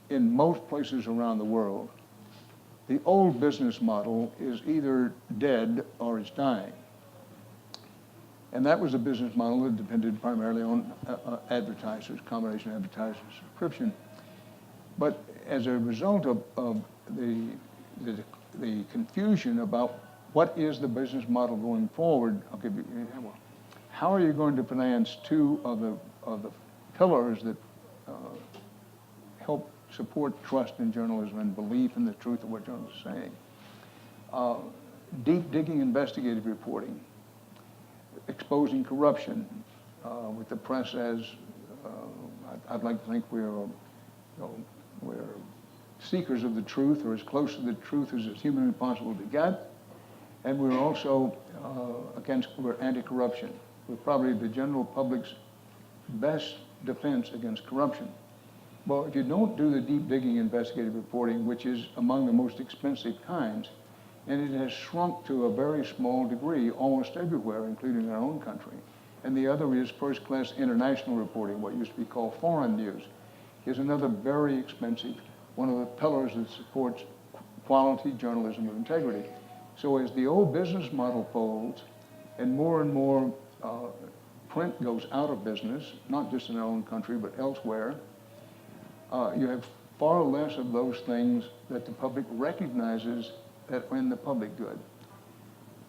in most places around the world, the old business model is either dead or it's dying. And that was a business model that depended primarily on advertisers, combination of advertisers and subscription. But as a result of the confusion about what is the business model going forward, I'll give you an example. How are you going to finance two of the pillars that help support trust in journalism and belief in the truth of what journalists are saying? Deep digging investigative reporting, exposing corruption with the press as, I'd like to think we're seekers of the truth, or as close to the truth as it's humanly possible to get. And we're also we're anti-corruption. We're probably the general public's best defense against corruption. Well, if you don't do the deep digging investigative reporting, which is among the most expensive kinds, and it has shrunk to a very small degree almost everywhere, including our own country. And the other is first-class international reporting, what used to be called foreign news, is another very expensive, one of the pillars that supports quality journalism of integrity. So as the old business model folds and more print goes out of business, not just in our own country, but elsewhere, you have far less of those things that the public recognizes that are in the public good.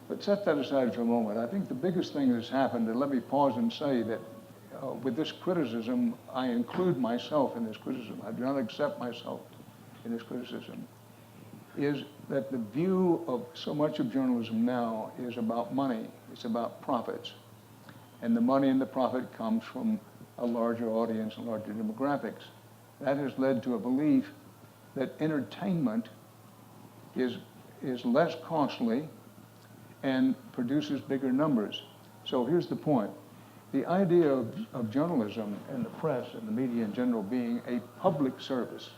But set that aside for a moment. I think the biggest thing that's happened, and let me pause and say that with this criticism, I include myself in this criticism. I do not accept myself in this criticism, is that the view of so much of journalism now is about money. It's about profits. And the money and the profit comes from a larger audience and larger demographics. That has led to a belief that entertainment is less costly and produces bigger numbers. So here's the point. The idea of journalism and the press and the media in general being a public service,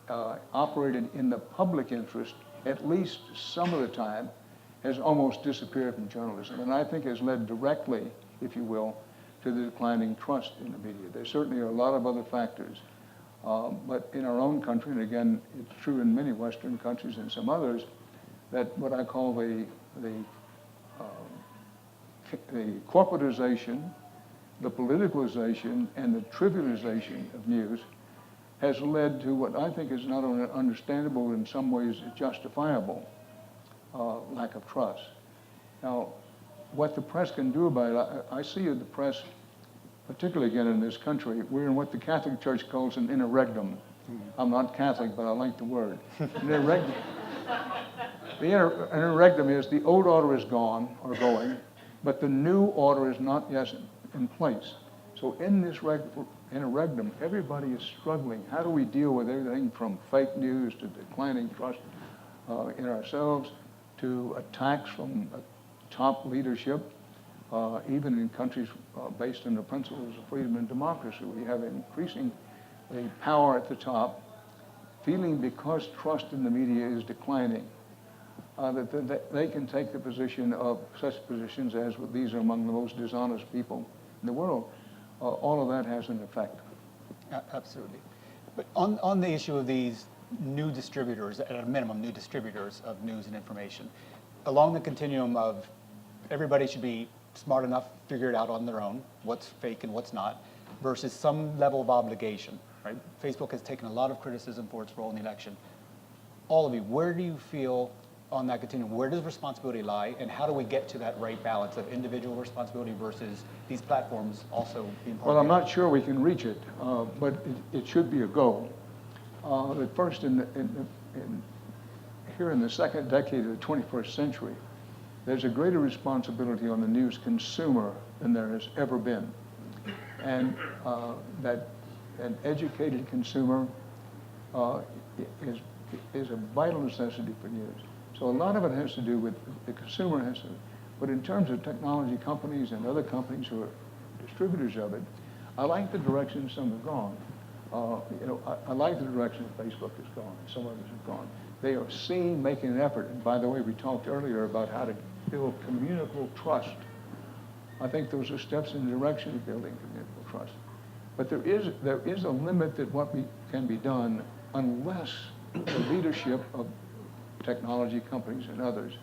operated in the public interest, at least some of the time, has almost disappeared from journalism. And I think has led directly, if you will, to the declining trust in the media. There certainly are a lot of other factors. But in our own country, and again, it's true in many Western countries and some others, that what I call the corporatization, the politicalization, and the trivialization of news has led to what I think is not only understandable, in some ways justifiable lack of trust. Now, what the press can do about it, I see the press, particularly again in this country, we're in what the Catholic Church calls an interregnum. I'm not Catholic, but I like the word. Interregnum. The interregnum is the old order is gone or going, but the new order is not yet in place. So in this interregnum, everybody is struggling. How do we deal with everything from fake news to declining trust in ourselves to attacks from top leadership, even in countries based on the principles of freedom and democracy? We have increasing the power at the top, feeling because trust in the media is declining, that they can take the position of such positions as these are among the most dishonest people in the world. All of that has an effect. Absolutely. But on the issue of these new distributors, at a minimum, new distributors of news and information, along the continuum of everybody should be smart enough, figure it out on their own, what's fake and what's not, versus some level of obligation, right? Facebook has taken a lot of criticism for its role in the election. All of you, where do you feel on that continuum? Where does responsibility lie, and how do we get to that right balance of individual responsibility versus these platforms also being part of it? Well, I'm not sure we can reach it, but it should be a goal. At first, here in the second decade of the 21st century, there's a greater responsibility on the news consumer than there has ever been. And that an educated consumer is a vital necessity for news. So a lot of it has to do with the consumer has to, but in terms of technology companies and other companies who are distributors of it, I like the direction some have gone. I like the direction Facebook has gone, some others have gone. They are seen making an effort. And by the way, we talked earlier about how to build communicable trust. I think those are steps in the direction of building communicable trust. But there is a limit that what can be done unless the leadership of technology companies and others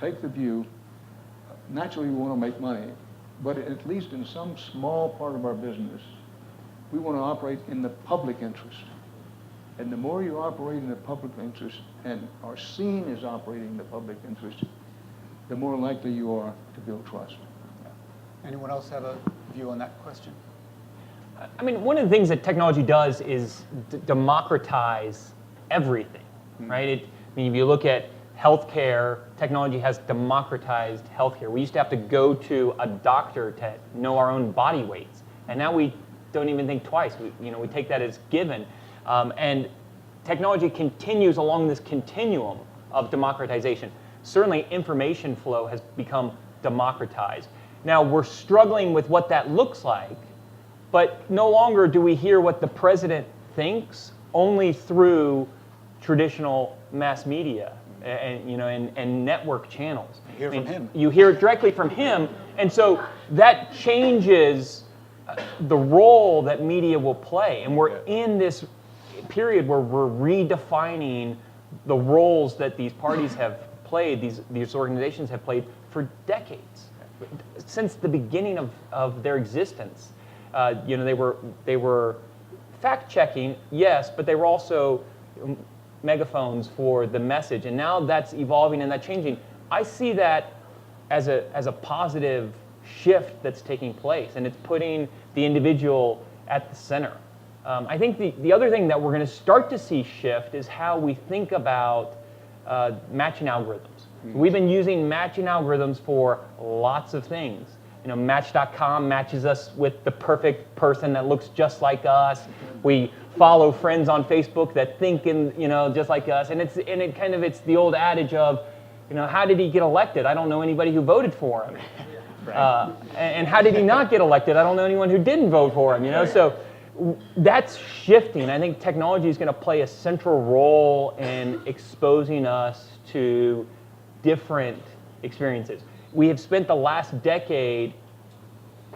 take the view, naturally we want to make money, but at least in some small part of our business, we want to operate in the public interest. And the more you operate in the public interest and are seen as operating in the public interest, the more likely you are to build trust. Anyone else have a view on that question? I mean, one of the things that technology does is democratize everything, right? I mean, if you look at healthcare, technology has democratized healthcare. We used to have to go to a doctor to know our own body weights, and now we don't even think twice. We take that as given, and technology continues along this continuum of democratization. Certainly, information flow has become democratized. Now, we're struggling with what that looks like, but no longer do we hear what the president thinks only through traditional mass media and network channels. You hear from him. You hear it directly from him, and so that changes the role that media will play. And we're in this period where we're redefining the roles that these parties have played, these organizations have played for decades, since the beginning of their existence. They were fact-checking, yes, but they were also megaphones for the message, and now that's evolving and that's changing. I see that as a positive shift that's taking place, and it's putting the individual at the center. I think the other thing that we're going to start to see shift is how we think about matching algorithms. We've been using matching algorithms for lots of things. Match.com matches us with the perfect person that looks just like us. We follow friends on Facebook that think just like us, and it's the old adage of, how did he get elected? I don't know anybody who voted for him. And how did he not get elected? I don't know anyone who didn't vote for him. So that's shifting. I think technology is going to play a central role in exposing us to different experiences. We have spent the last decade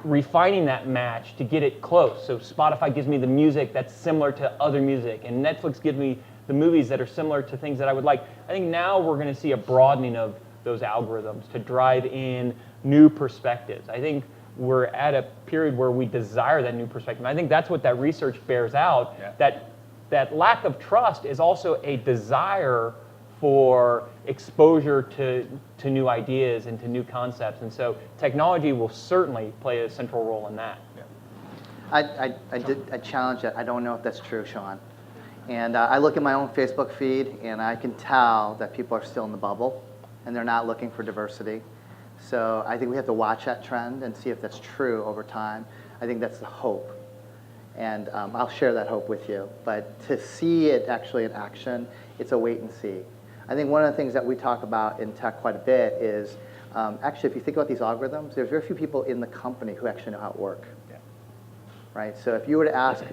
refining that match to get it close. So Spotify gives me the music that's similar to other music, and Netflix gives me the movies that are similar to things that I would like. I think now we're going to see a broadening of those algorithms to drive in new perspectives. I think we're at a period where we desire that new perspective. I think that's what that research bears out, that lack of trust is also a desire for exposure to new ideas and to new concepts. And so technology will certainly play a central role in that. I challenge it. I don't know if that's true, Sean. And I look at my own Facebook feed, and I can tell that people are still in the bubble, and they're not looking for diversity. So I think we have to watch that trend and see if that's true over time. I think that's the hope. And I'll share that hope with you. But to see it actually in action, it's a wait and see. I think one of the things that we talk about in tech quite a bit is, actually, if you think about these algorithms, there's very few people in the company who actually know how it works. Right? So if you were to ask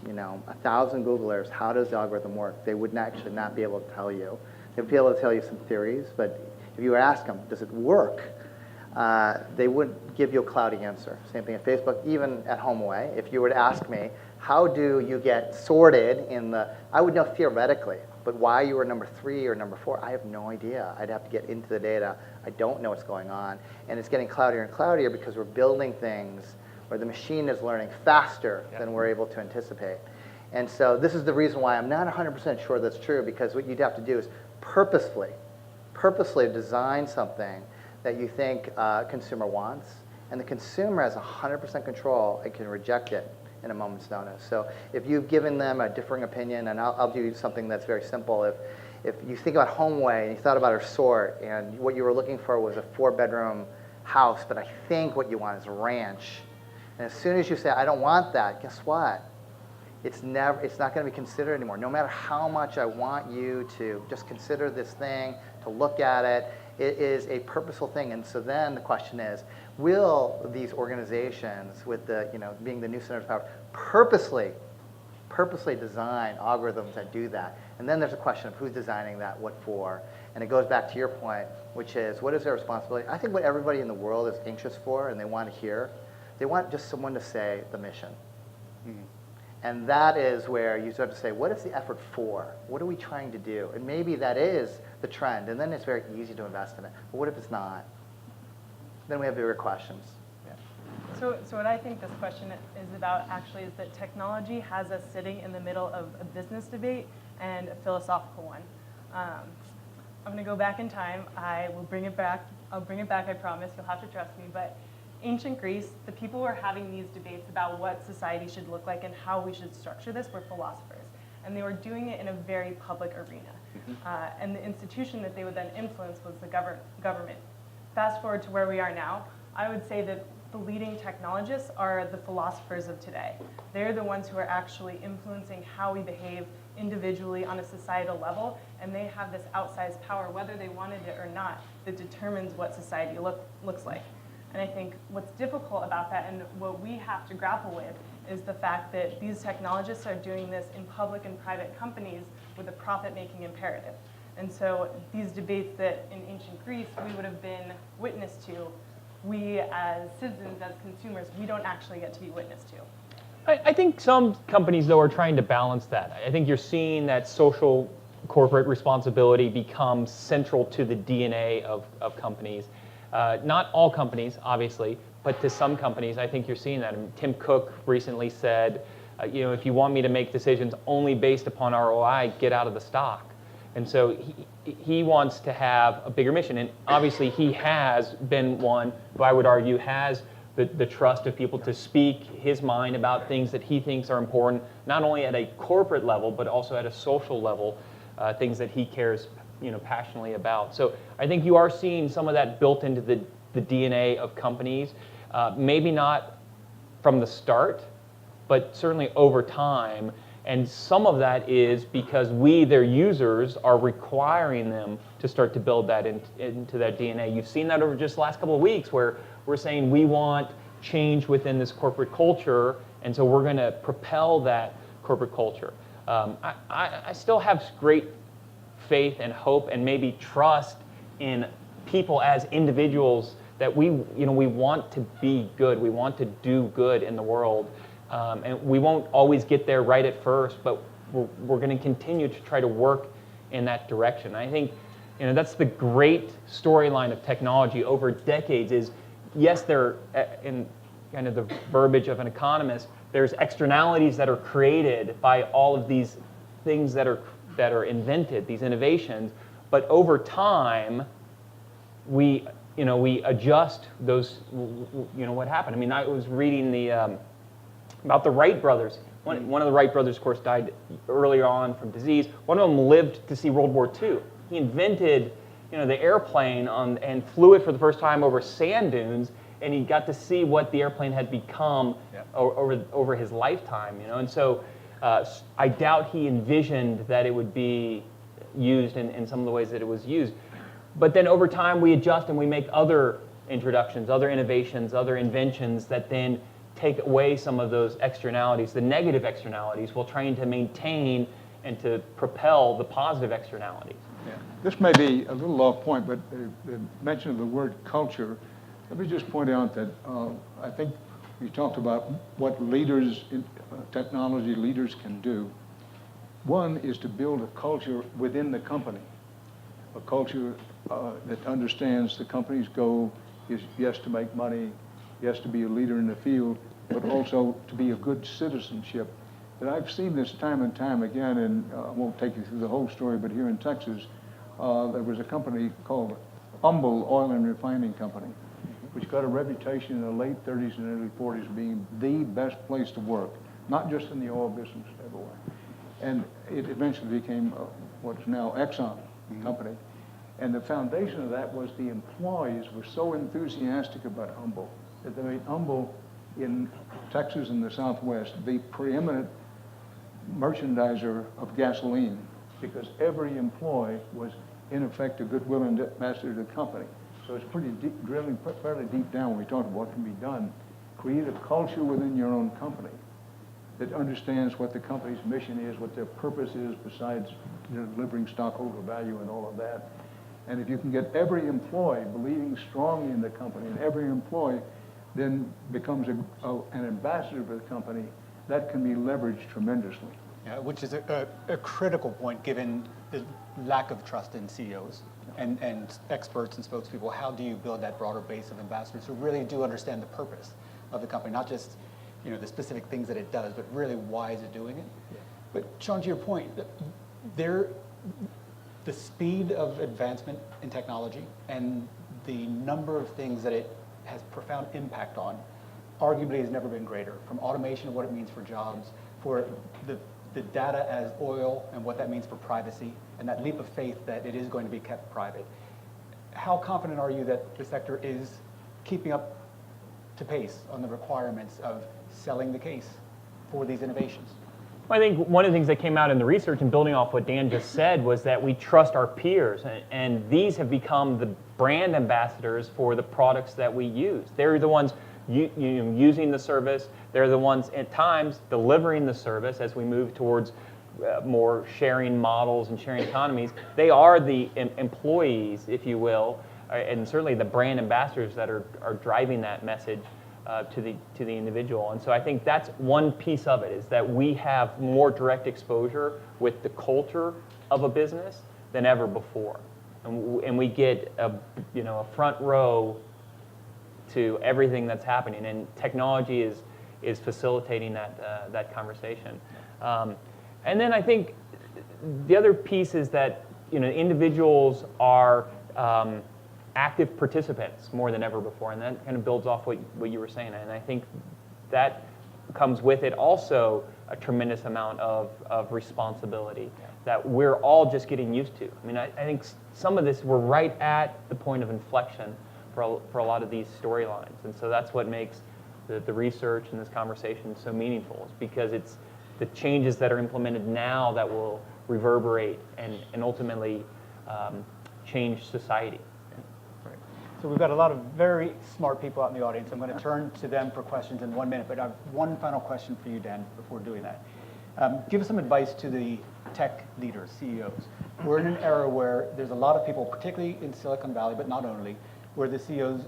1,000 Googlers, how does the algorithm work? They would actually not be able to tell you. They'd be able to tell you some theories, but if you were to ask them, does it work? They wouldn't give you a cloudy answer. Same thing at Facebook, even at HomeAway. If you were to ask me, how do you get sorted I would know theoretically, but why you were number 3 or number 4, I have no idea. I'd have to get into the data. I don't know what's going on. And it's getting cloudier and cloudier because we're building things where the machine is learning faster than we're able to anticipate. And so this is the reason why I'm not 100% sure that's true, because what you'd have to do is purposefully design something that you think consumer wants, and the consumer has 100% control and can reject it in a moment's notice. So if you've given them a differing opinion, and I'll do something that's very simple. If you think about HomeAway and you thought about our sort, and what you were looking for was a 4-bedroom house, but I think what you want is a ranch. And as soon as you say, I don't want that, guess what? It's not going to be considered anymore. No matter how much I want you to just consider this thing, to look at it, it is a purposeful thing. And so then the question is, will these organizations, with being the new centers of power, purposely design algorithms that do that? And then there's a question of who's designing that, what for? And it goes back to your point, which is, what is their responsibility? I think what everybody in the world is anxious for and they want to hear, they want just someone to say the mission. Mm-hmm. And that is where you start to say, what is the effort for? What are we trying to do? And maybe that is the trend, and then it's very easy to invest in it. But what if it's not? Then we have bigger questions. Yeah. So what I think this question is about actually is that technology has us sitting in the middle of a business debate and a philosophical one. I'm going to go back in time. I will bring it back. I'll bring it back, I promise. You'll have to trust me. But ancient Greece, the people who were having these debates about what society should look like and how we should structure this were philosophers. And they were doing it in a very public arena. Mm-hmm. And the institution that they would then influence was the government. Fast forward to where we are now, I would say that the leading technologists are the philosophers of today. They're the ones who are actually influencing how we behave individually on a societal level, and they have this outsized power, whether they wanted it or not, that determines what society looks like. And I think what's difficult about that and what we have to grapple with is the fact that these technologists are doing this in public and private companies with a profit-making imperative. And so these debates that in ancient Greece we would have been witness to, we as citizens, as consumers, we don't actually get to be witness to. I think some companies, though, are trying to balance that. I think you're seeing that social corporate responsibility become central to the DNA of companies. Not all companies, obviously, but to some companies, I think you're seeing that. And Tim Cook recently said, if you want me to make decisions only based upon ROI, get out of the stock. And so he wants to have a bigger mission. And obviously, he has been one who I would argue has the trust of people to speak his mind about things that he thinks are important, not only at a corporate level, but also at a social level, things that he cares passionately about. So I think you are seeing some of that built into the DNA of companies, maybe not from the start, but certainly over time. And some of that is because we, their users, are requiring them to start to build that into that DNA. You've seen that over just the last couple of weeks where we're saying we want change within this corporate culture, and so we're going to propel that corporate culture. I still have great faith and hope and maybe trust in people as individuals that we want to be good. We want to do good in the world. And we won't always get there right at first, but we're going to continue to try to work in that direction. I think that's the great storyline of technology over decades is, yes, there, in kind of the verbiage of an economist, there's externalities that are created by all of these things that are invented, these innovations, but over time, we adjust those, what happened. I mean, I was reading about the Wright brothers. One of the Wright brothers, of course, died earlier on from disease. One of them lived to see World War II. He invented, the airplane and flew it for the first time over sand dunes, and he got to see what the airplane had become over his lifetime. And so I doubt he envisioned that it would be used in some of the ways that it was used. But then over time, we adjust and we make other introductions, other innovations, other inventions that then take away some of those externalities, the negative externalities, while trying to maintain and to propel the positive externalities. Yeah. This may be a little off point, but the mention of the word culture, let me just point out that I think you talked about what leaders, technology leaders can do. One is to build a culture within the company, a culture that understands the company's goal is, yes, to make money, yes, to be a leader in the field, but also to be a good citizenship. And I've seen this time and time again, and I won't take you through the whole story, but here in Texas, there was a company called Humble Oil and Refining Company, which got a reputation in the late 30s and early 40s of being the best place to work, not just in the oil business, everywhere. And it eventually became what's now Exxon company. And the foundation of that was the employees were so enthusiastic about Humble that they made Humble in Texas and the Southwest the preeminent merchandiser of gasoline, because every employee was, in effect, a goodwill ambassador to the company. So it's pretty deep, drilling fairly deep down when we talk about what can be done. Create a culture within your own company that understands what the company's mission is, what their purpose is, besides delivering stockholder value and all of that. And if you can get every employee believing strongly in the company, and every employee then becomes an ambassador for the company, that can be leveraged tremendously. Yeah, which is a critical point given the lack of trust in CEOs and experts and spokespeople. How do you build that broader base of ambassadors who really do understand the purpose of the company, not just the specific things that it does, but really why is it doing it? Yeah. But Sean, to your point, the speed of advancement in technology and the number of things that it has profound impact on arguably has never been greater, from automation of what it means for jobs, for the data as oil and what that means for privacy, and that leap of faith that it is going to be kept private. How confident are you that the sector is keeping up to pace on the requirements of selling the case for these innovations? I think one of the things that came out in the research, and building off what Dan just said, was that we trust our peers, and these have become the brand ambassadors for the products that we use. They're the ones using the service. They're the ones at times delivering the service as we move towards more sharing models and sharing economies. They are the employees, if you will, and certainly the brand ambassadors that are driving that message to the individual. And so I think that's one piece of it, is that we have more direct exposure with the culture of a business than ever before, and we get a front row to everything that's happening, and technology is facilitating that conversation. And then I think the other piece is that individuals are active participants more than ever before, and that kind of builds off what you were saying. And I think that comes with it also a tremendous amount of responsibility that we're all just getting used to. I mean, I think some of this, we're right at the point of inflection for a lot of these storylines, and so that's what makes the research and this conversation so meaningful, is because it's the changes that are implemented now that will reverberate and ultimately change society. So we've got a lot of very smart people out in the audience. I'm going to turn to them for questions in 1 minute, but I have one final question for you, Dan, before doing that. Give us some advice to the tech leaders, CEOs. We're in an era where there's a lot of people, particularly in Silicon Valley, but not only, where the CEOs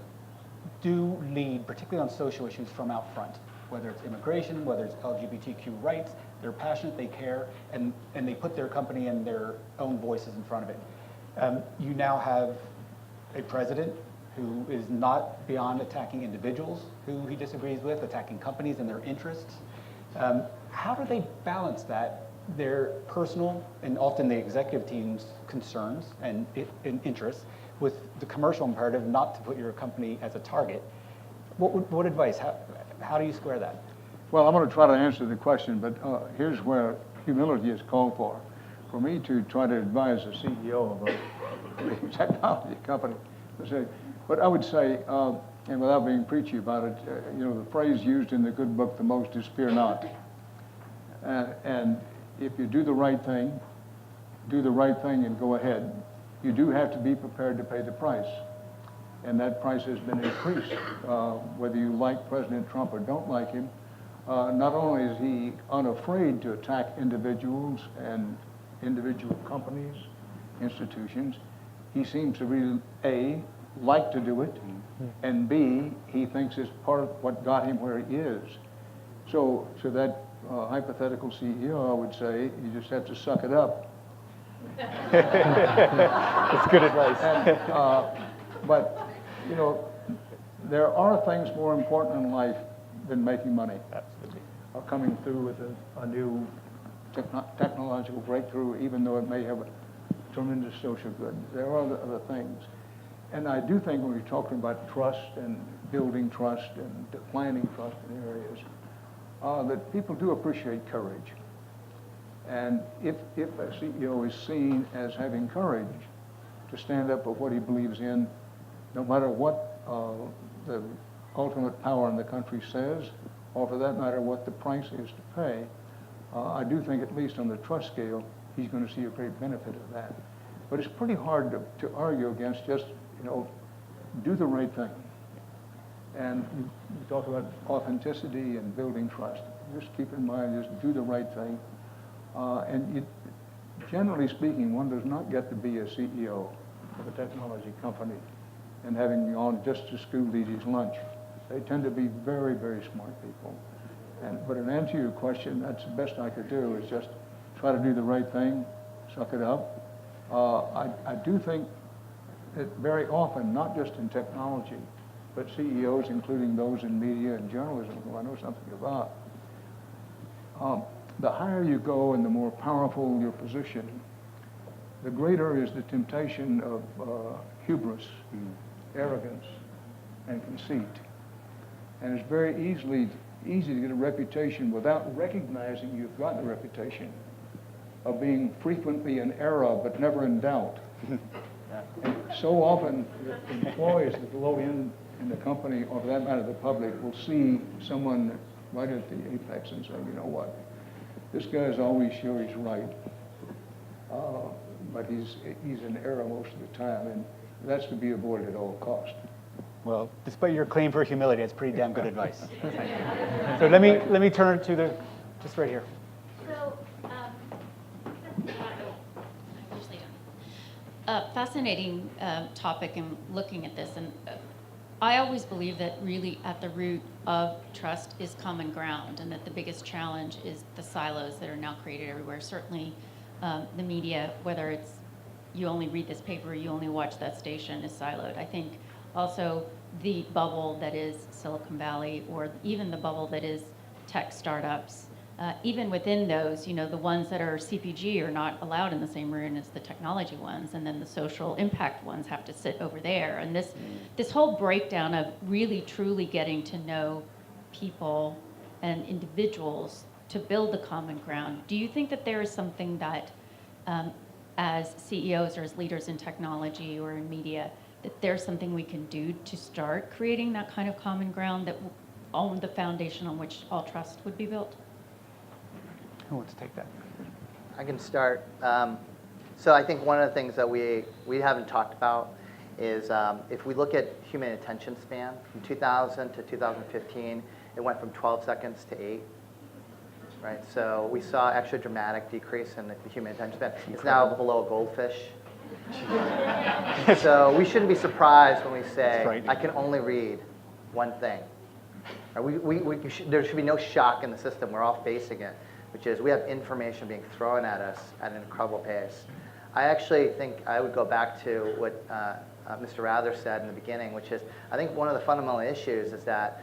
do lead, particularly on social issues, from out front, whether it's immigration, whether it's LGBTQ rights. They're passionate, they care, and they put their company and their own voices in front of it. You now have a president who is not beyond attacking individuals who he disagrees with, attacking companies and their interests. How do they balance that, their personal and often the executive team's concerns and interests, with the commercial imperative not to put your company as a target? What advice? How do you square that? Well, I'm going to try to answer the question, but here's where humility is called for. For me to try to advise a CEO of a technology company, but I would say, and without being preachy about it, the phrase used in the good book the most is "fear not." And if you do the right thing and go ahead, you do have to be prepared to pay the price. And that price has been increased, whether you like President Trump or don't like him. Not only is he unafraid to attack individuals and individual companies, institutions, he seems to really, A, like to do it, and B, he thinks it's part of what got him where he is. So to that hypothetical CEO, I would say, you just have to suck it up. That's good advice. But, there are things more important in life than making money. Absolutely. Or coming through with a new technological breakthrough, even though it may have a tremendous social good. There are other things. And I do think when we're talking about trust and building trust and declining trust in areas, that people do appreciate courage. And if a CEO is seen as having courage to stand up for what he believes in, no matter what the ultimate power in the country says, or for that matter, what the price is to pay, I do think, at least on the trust scale, he's going to see a great benefit of that. But it's pretty hard to argue against just, do the right thing. And you talk about authenticity and building trust. Just keep in mind, just do the right thing. Generally speaking, one does not get to be a CEO of a technology company and having gone just to school eat his lunch. They tend to be very, very smart people. But in answer to your question, that's the best I could do, is just try to do the right thing, suck it up. I do think that very often, not just in technology, but CEOs, including those in media and journalism, who I know something about, the higher you go and the more powerful your position, the greater is the temptation of hubris, arrogance, and conceit. And it's very easy to get a reputation without recognizing you've gotten a reputation of being frequently in error but never in doubt. And so often, the employees at the low end in the company, or for that matter, the public, will see someone right at the apex and say, you know what, this guy's always sure he's right, but he's in error most of the time, and that's to be avoided at all costs. Well, despite your claim for humility, it's pretty damn good advice. So let me turn to the, just right here. So, fascinating topic in looking at this, and I always believe that really at the root of trust is common ground, and that the biggest challenge is the silos that are now created everywhere. Certainly, the media, whether it's you only read this paper, you only watch that station, is siloed. I think also the bubble that is Silicon Valley, or even the bubble that is tech startups. Even within those, you know, the ones that are CPG are not allowed in the same room as the technology ones, and then the social impact ones have to sit over there. And this whole breakdown of really truly getting to know people and individuals to build the common ground, do you think that there is something that, as CEOs or as leaders in technology or in media, that there's something we can do to start creating that kind of common ground that will own the foundation on which all trust would be built? Who wants to take that? I can start. So I think one of the things that we haven't talked about is if we look at human attention span from 2000 to 2015, it went from 12 seconds to 8. Right, so we saw actually a dramatic decrease in the human attention span. It's now below a goldfish. So we shouldn't be surprised when we say, I can only read one thing. There should be no shock in the system. We're all facing it, which is we have information being thrown at us at an incredible pace. I actually think I would go back to what Mr. Rather said in the beginning, which is I think one of the fundamental issues is that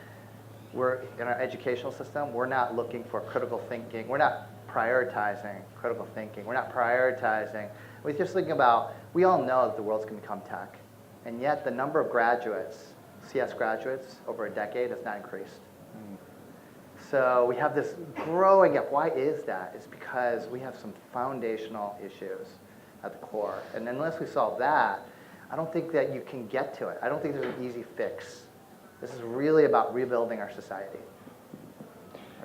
we're in our educational system, we're not looking for critical thinking. We're not prioritizing critical thinking. We're not prioritizing. We're just thinking about, we all know that the world's going to become tech. And yet the number of graduates, CS graduates, over a decade has not increased. So we have this growing gap. Why is that? It's because we have some foundational issues at the core. And unless we solve that, I don't think that you can get to it. I don't think there's an easy fix. This is really about rebuilding our society.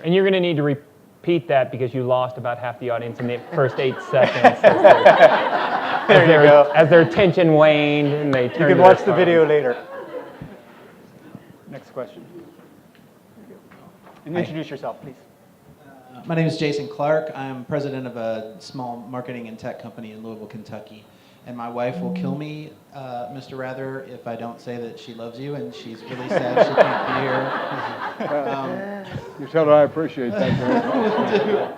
And you're going to need to repeat that because you lost about half the audience in the first 8 seconds. As their attention waned and they turned. You can watch the video later. Next question. And introduce yourself, please. My name is Jason Clark. I'm president of a small marketing and tech company in Louisville, Kentucky. And my wife will kill me, Mr. Rather, if I don't say that she loves you, and she's really sad she can't be here. You tell her I appreciate that very much.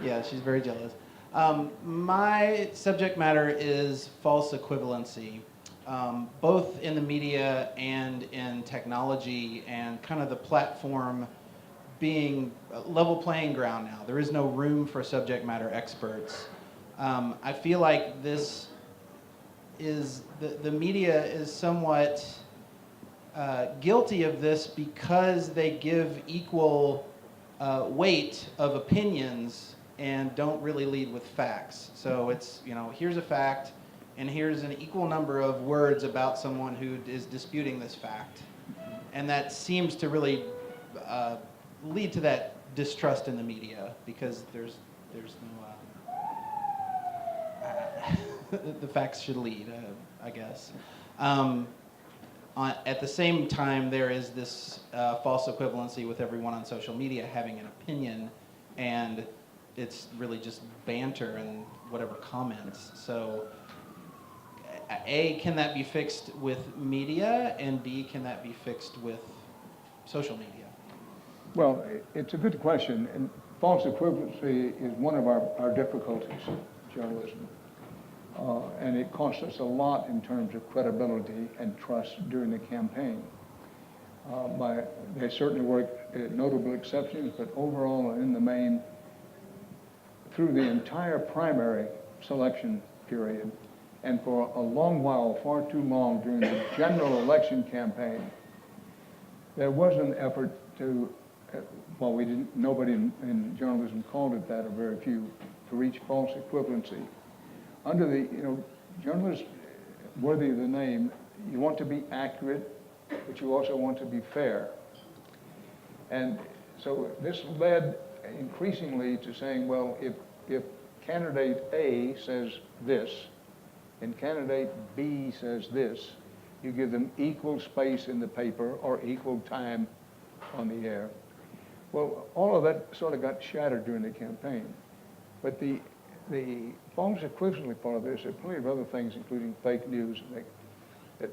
Yeah, she's very jealous. My subject matter is false equivalency, both in the media and in technology, and kind of the platform being a level playing ground now. There is no room for subject matter experts. I feel like this is, the media is somewhat guilty of this because they give equal weight of opinions and don't really lead with facts. So it's, you know, here's a fact and here's an equal number of words about someone who is disputing this fact. And that seems to really lead to that distrust in the media because there's no the facts should lead, I guess. At the same time, there is this false equivalency with everyone on social media having an opinion, and it's really just banter and whatever comments. So, A, can that be fixed with media, and B, can that be fixed with social media? Well, it's a good question, and false equivalency is one of our difficulties in journalism. And it cost us a lot in terms of credibility and trust during the campaign. There certainly were notable exceptions, but overall, in the main, through the entire primary selection period, and for a long while, far too long, during the general election campaign, there was an effort to, well, nobody in journalism called it that, or very few, to reach false equivalency. Under the, journalists worthy of the name, you want to be accurate, but you also want to be fair. And so this led increasingly to saying, well, if candidate A says this, and candidate B says this, You give them equal space in the paper or equal time on the air. Well, all of that sort of got shattered during the campaign. But the false equivalency part of this, there are plenty of other things, including fake news, that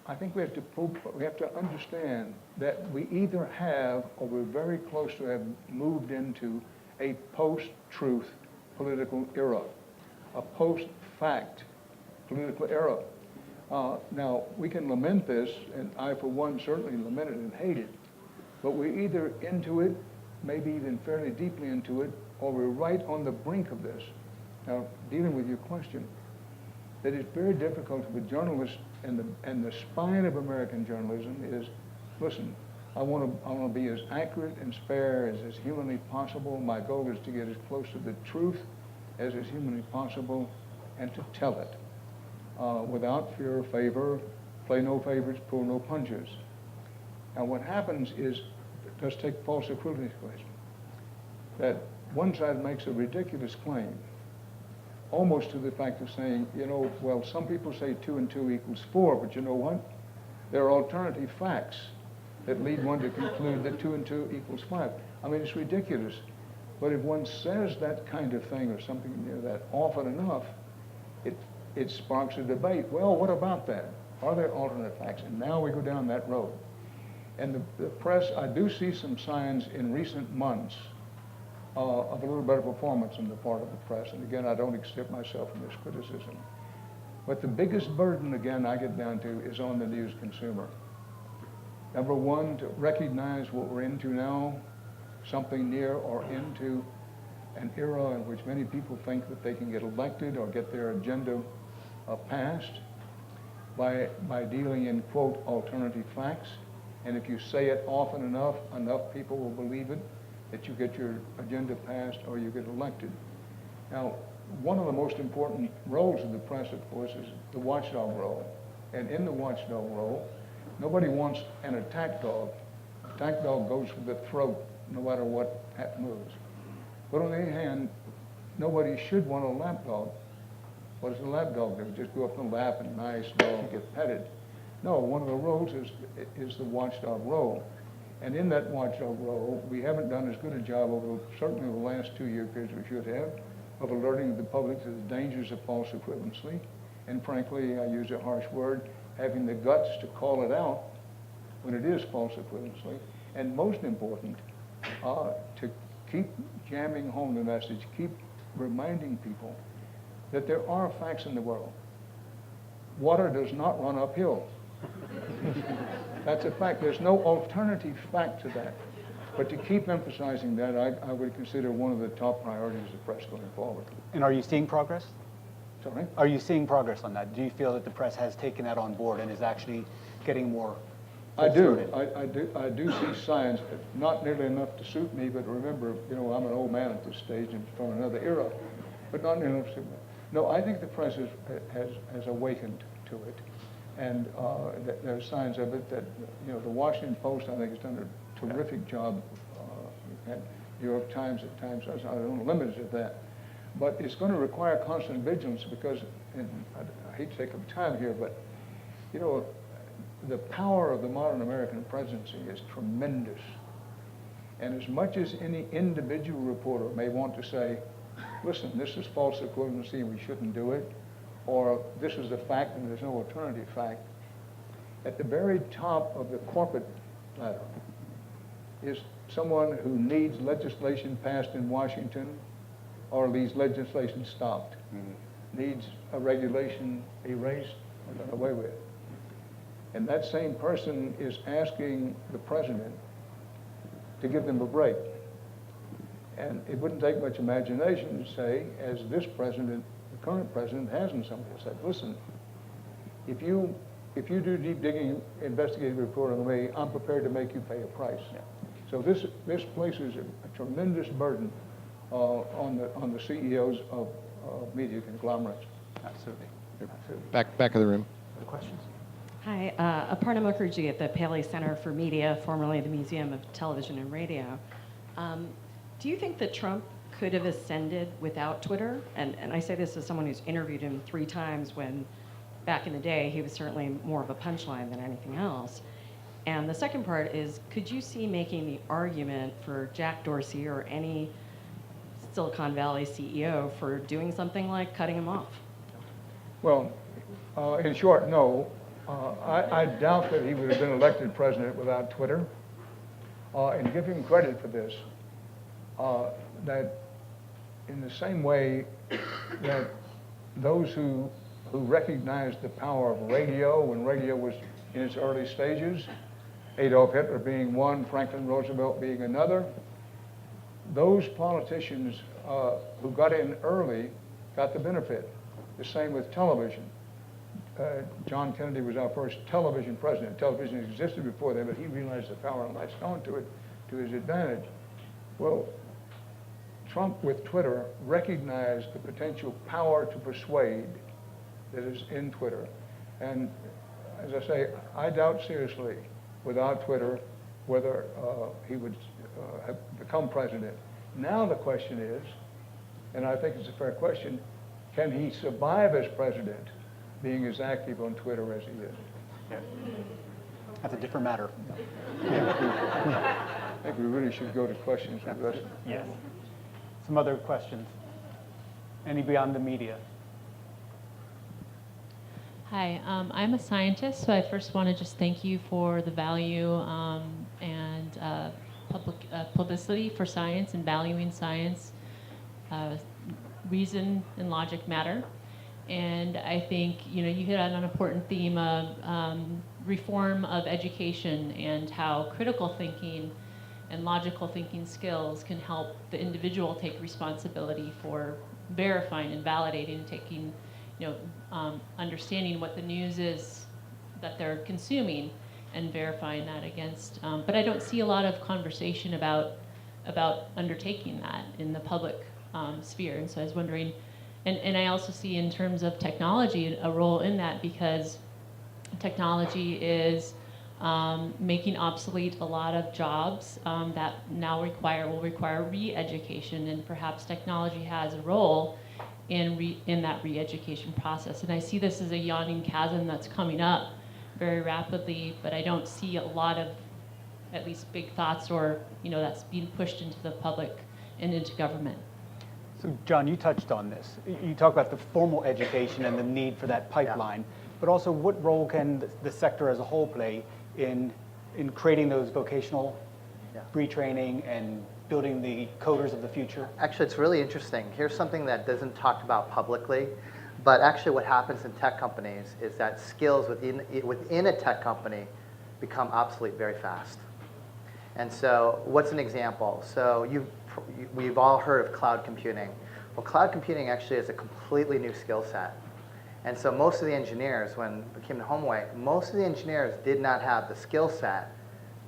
I think we have to understand that we either have, or we're very close to have moved into a post-truth political era, a post-fact political era. Now, we can lament this, and I, for one, certainly lament it and hate it, but we're either into it, maybe even fairly deeply into it, or we're right on the brink of this. Now, dealing with your question, that it's very difficult with journalists, and the spine of American journalism is, listen, I want to be as accurate and spare as is humanly possible. My goal is to get as close to the truth as is humanly possible, and to tell it without fear or favor, play no favorites, pull no punches. Now, what happens is, let's take false equivalency question, that one side makes a ridiculous claim, almost to the fact of saying, you know, well, some people say 2 and 2 equals 4, but you know what? There are alternative facts that lead one to conclude that 2 and 2 equals 5. I mean, it's ridiculous. But if one says that kind of thing or something near that often enough, it sparks a debate. Well, what about that? Are there alternate facts? And now we go down that road. And the press, I do see some signs in recent months of a little better performance on the part of the press. And again, I don't accept myself in this criticism. But the biggest burden, again, I get down to is on the news consumer. Number one, to recognize what we're into now, something near or into an era in which many people think that they can get elected or get their agenda passed by dealing in, quote, alternative facts. And if you say it often enough, enough people will believe it, that you get your agenda passed or you get elected. Now, one of the most important roles of the press, of course, is the watchdog role. And in the watchdog role, nobody wants an attack dog. Attack dog goes for the throat, no matter what moves. But on the other hand, nobody should want a lapdog. What does a lapdog do? Just go up in the lap and nice dog, get petted. No, one of the roles is the watchdog role. And in that watchdog role, we haven't done as good a job over certainly the last 2-year period we should have of alerting the public to the dangers of false equivalency. And frankly, I use a harsh word, having the guts to call it out when it is false equivalency. And most important, to keep jamming home the message, keep reminding people that there are facts in the world. Water does not run uphill. That's a fact. There's no alternative fact to that. But to keep emphasizing that, I would consider one of the top priorities of the press going forward. And are you seeing progress? Sorry? Are you seeing progress on that? Do you feel that the press has taken that on board and is actually getting more? I do. I do see signs, not nearly enough to suit me, but remember, you know, I'm an old man at this stage and from another era, but not nearly enough to suit me. No, I think the press has awakened to it. And there are signs of it that, you know, the Washington Post, I think, has done a terrific job. And New York Times at times, I don't limit it to that. But it's going to require constant vigilance because, and I hate to take up time here, but, you know, the power of the modern American presidency is tremendous. And as much as any individual reporter may want to say, listen, this is false equivalency and we shouldn't do it, or this is the fact and there's no alternative fact, at the very top of the corporate ladder is someone who needs legislation passed in Washington or needs legislation stopped, needs a regulation erased or done away with. And that same person is asking the president to give them a break. And it wouldn't take much imagination to say, as this president, the current president, has in some ways said, listen, if you do deep digging investigative report on me, I'm prepared to make you pay a price. Yeah. So this places a tremendous burden on the CEOs of media conglomerates. Absolutely. Back of the room. Other questions? Hi, Aparna Mukherjee at the Paley Center for Media, formerly the Museum of Television and Radio. Do you think that Trump could have ascended without Twitter? And I say this as someone who's interviewed him 3 times when back in the day, he was certainly more of a punchline than anything else. And the second part is, could you see making the argument for Jack Dorsey or any Silicon Valley CEO for doing something like cutting him off? Well, in short, no. I doubt that he would have been elected president without Twitter. And give him credit for this, that in the same way that those who recognized the power of radio when radio was in its early stages, Adolf Hitler being one, Franklin Roosevelt being another, those politicians who got in early got the benefit. The same with television. John Kennedy was our first television president. Television existed before then, but he realized the power and latched on to it to his advantage. Well, Trump with Twitter recognized the potential power to persuade that is in Twitter. And as I say, I doubt seriously without Twitter whether he would have become president. Now the question is, and I think it's a fair question, can he survive as president being as active on Twitter as he is? Yeah. That's a different matter. I think we really should go to questions with us. Yes. Some other questions? Any beyond the media? Hi, I'm a scientist, so I first want to just thank you for the value and public publicity for science and valuing science. Reason and logic matter. And I think, you hit on an important theme of reform of education and how critical thinking and logical thinking skills can help the individual take responsibility for verifying and validating, taking, understanding what the news is that they're consuming and verifying that against. But I don't see a lot of conversation about undertaking that in the public sphere. And so I was wondering, and I also see in terms of technology a role in that, because technology is making obsolete a lot of jobs that now will require re-education, and perhaps technology has a role in that re-education process. And I see this as a yawning chasm that's coming up very rapidly, but I don't see a lot of at least big thoughts or that's being pushed into the public and into government. So John, you touched on this. You talk about the formal education and the need for that pipeline, but also what role can the sector as a whole play in creating those vocational retraining and building the coders of the future? Actually, it's really interesting. Here's something that isn't talked about publicly, but actually what happens in tech companies is that skills within a tech company become obsolete very fast. And so what's an example? So we've all heard of cloud computing. Well, cloud computing actually is a completely new skill set. And so most of the engineers, when it came to HomeAway, most of the engineers did not have the skill set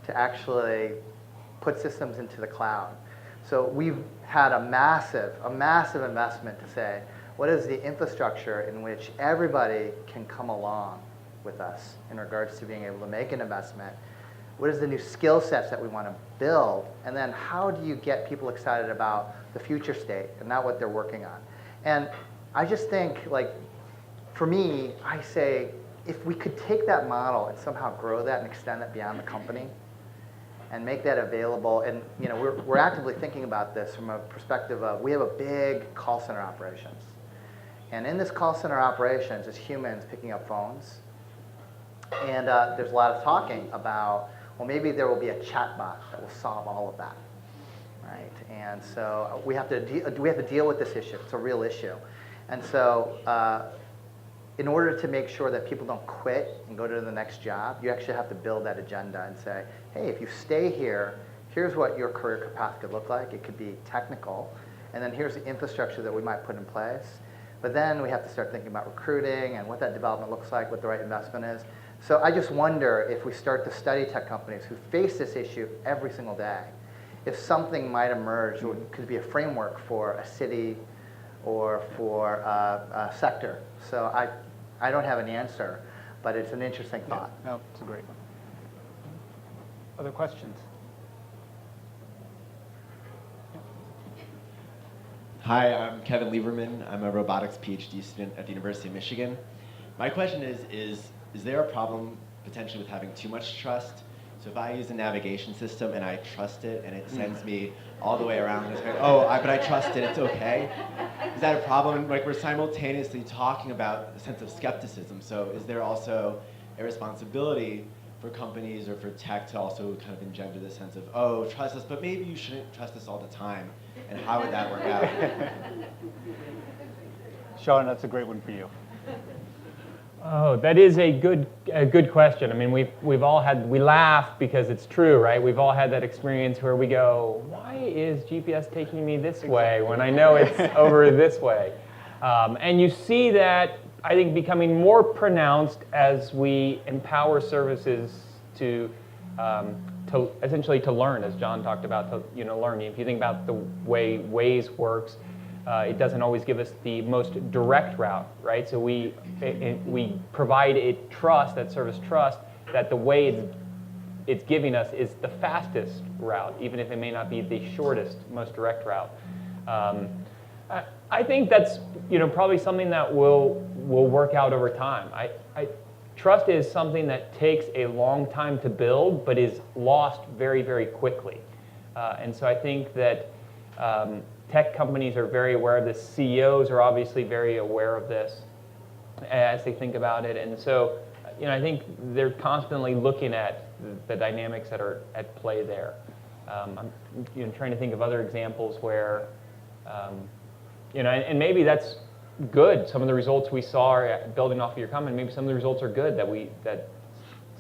to actually put systems into the cloud. So we've had a massive investment to say, what is the infrastructure in which everybody can come along with us in regards to being able to make an investment? What is the new skill sets that we want to build? And then how do you get people excited about the future state and not what they're working on? And I just think, for me, I say, if we could take that model and somehow grow that and extend that beyond the company and make that available, and we're actively thinking about this from a perspective of, we have a big call center operations. And in this call center operations is humans picking up phones. And there's a lot of talking about, well, maybe there will be a chatbot that will solve all of that, right? And so we have to deal with this issue. It's a real issue. And so in order to make sure that people don't quit and go to the next job, you actually have to build that agenda and say, hey, if you stay here, here's what your career path could look like. It could be technical. And then here's the infrastructure that we might put in place. But then we have to start thinking about recruiting and what that development looks like, what the right investment is. So I just wonder if we start to study tech companies who face this issue every single day, if something might emerge, or could be a framework for a city or for a sector. So I don't have an answer, but it's an interesting thought. Yeah, no, it's a great one. Other questions? Hi, I'm Kevin Lieberman. I'm a robotics PhD student at the University of Michigan. My question is there a problem potentially with having too much trust? So if I use a navigation system and I trust it and it sends me all the way around, and it's like, but I trust it, it's okay. Is that a problem? Like, we're simultaneously talking about a sense of skepticism. So is there also a responsibility for companies or for tech to also kind of engender this sense of, trust us, but maybe you shouldn't trust us all the time? And how would that work out? Sean, that's a great one for you. Oh, that is a good question. I mean, we laugh because it's true, right? We've all had that experience where we go, why is GPS taking me this way when I know it's over this way? And you see that, I think, becoming more pronounced as we empower services to essentially to learn, as John talked about, learning. If you think about the way Waze works, it doesn't always give us the most direct route, right? So we provide it trust, that service trust, that the way it's giving us is the fastest route, even if it may not be the shortest, most direct route. I think that's probably something that will work out over time. Trust is something that takes a long time to build, but is lost very, very quickly. And so I think that tech companies are very aware of this. CEOs are obviously very aware of this as they think about it. And so, I think they're constantly looking at the dynamics that are at play there. I'm trying to think of other examples where, and maybe that's good. Some of the results we saw are building off of your comment. Maybe some of the results are good that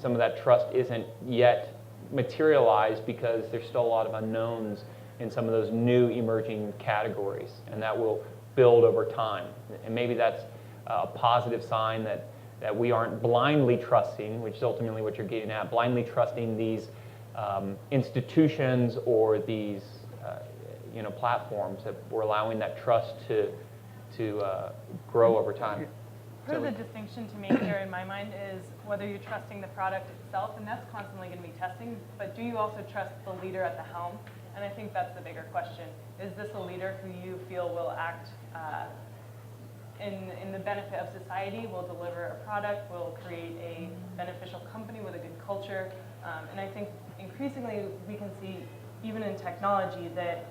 some of that trust isn't yet materialized because there's still a lot of unknowns in some of those new emerging categories, and that will build over time. And maybe that's a positive sign that we aren't blindly trusting, which is ultimately what you're getting at, blindly trusting these institutions or these platforms, that we're allowing that trust to grow over time. Part of the distinction to make here in my mind is whether you're trusting the product itself, and that's constantly going to be testing, but do you also trust the leader at the helm? And I think that's the bigger question. Is this a leader who you feel will act in the benefit of society, will deliver a product, will create a beneficial company with a good culture? And I think increasingly we can see, even in technology, that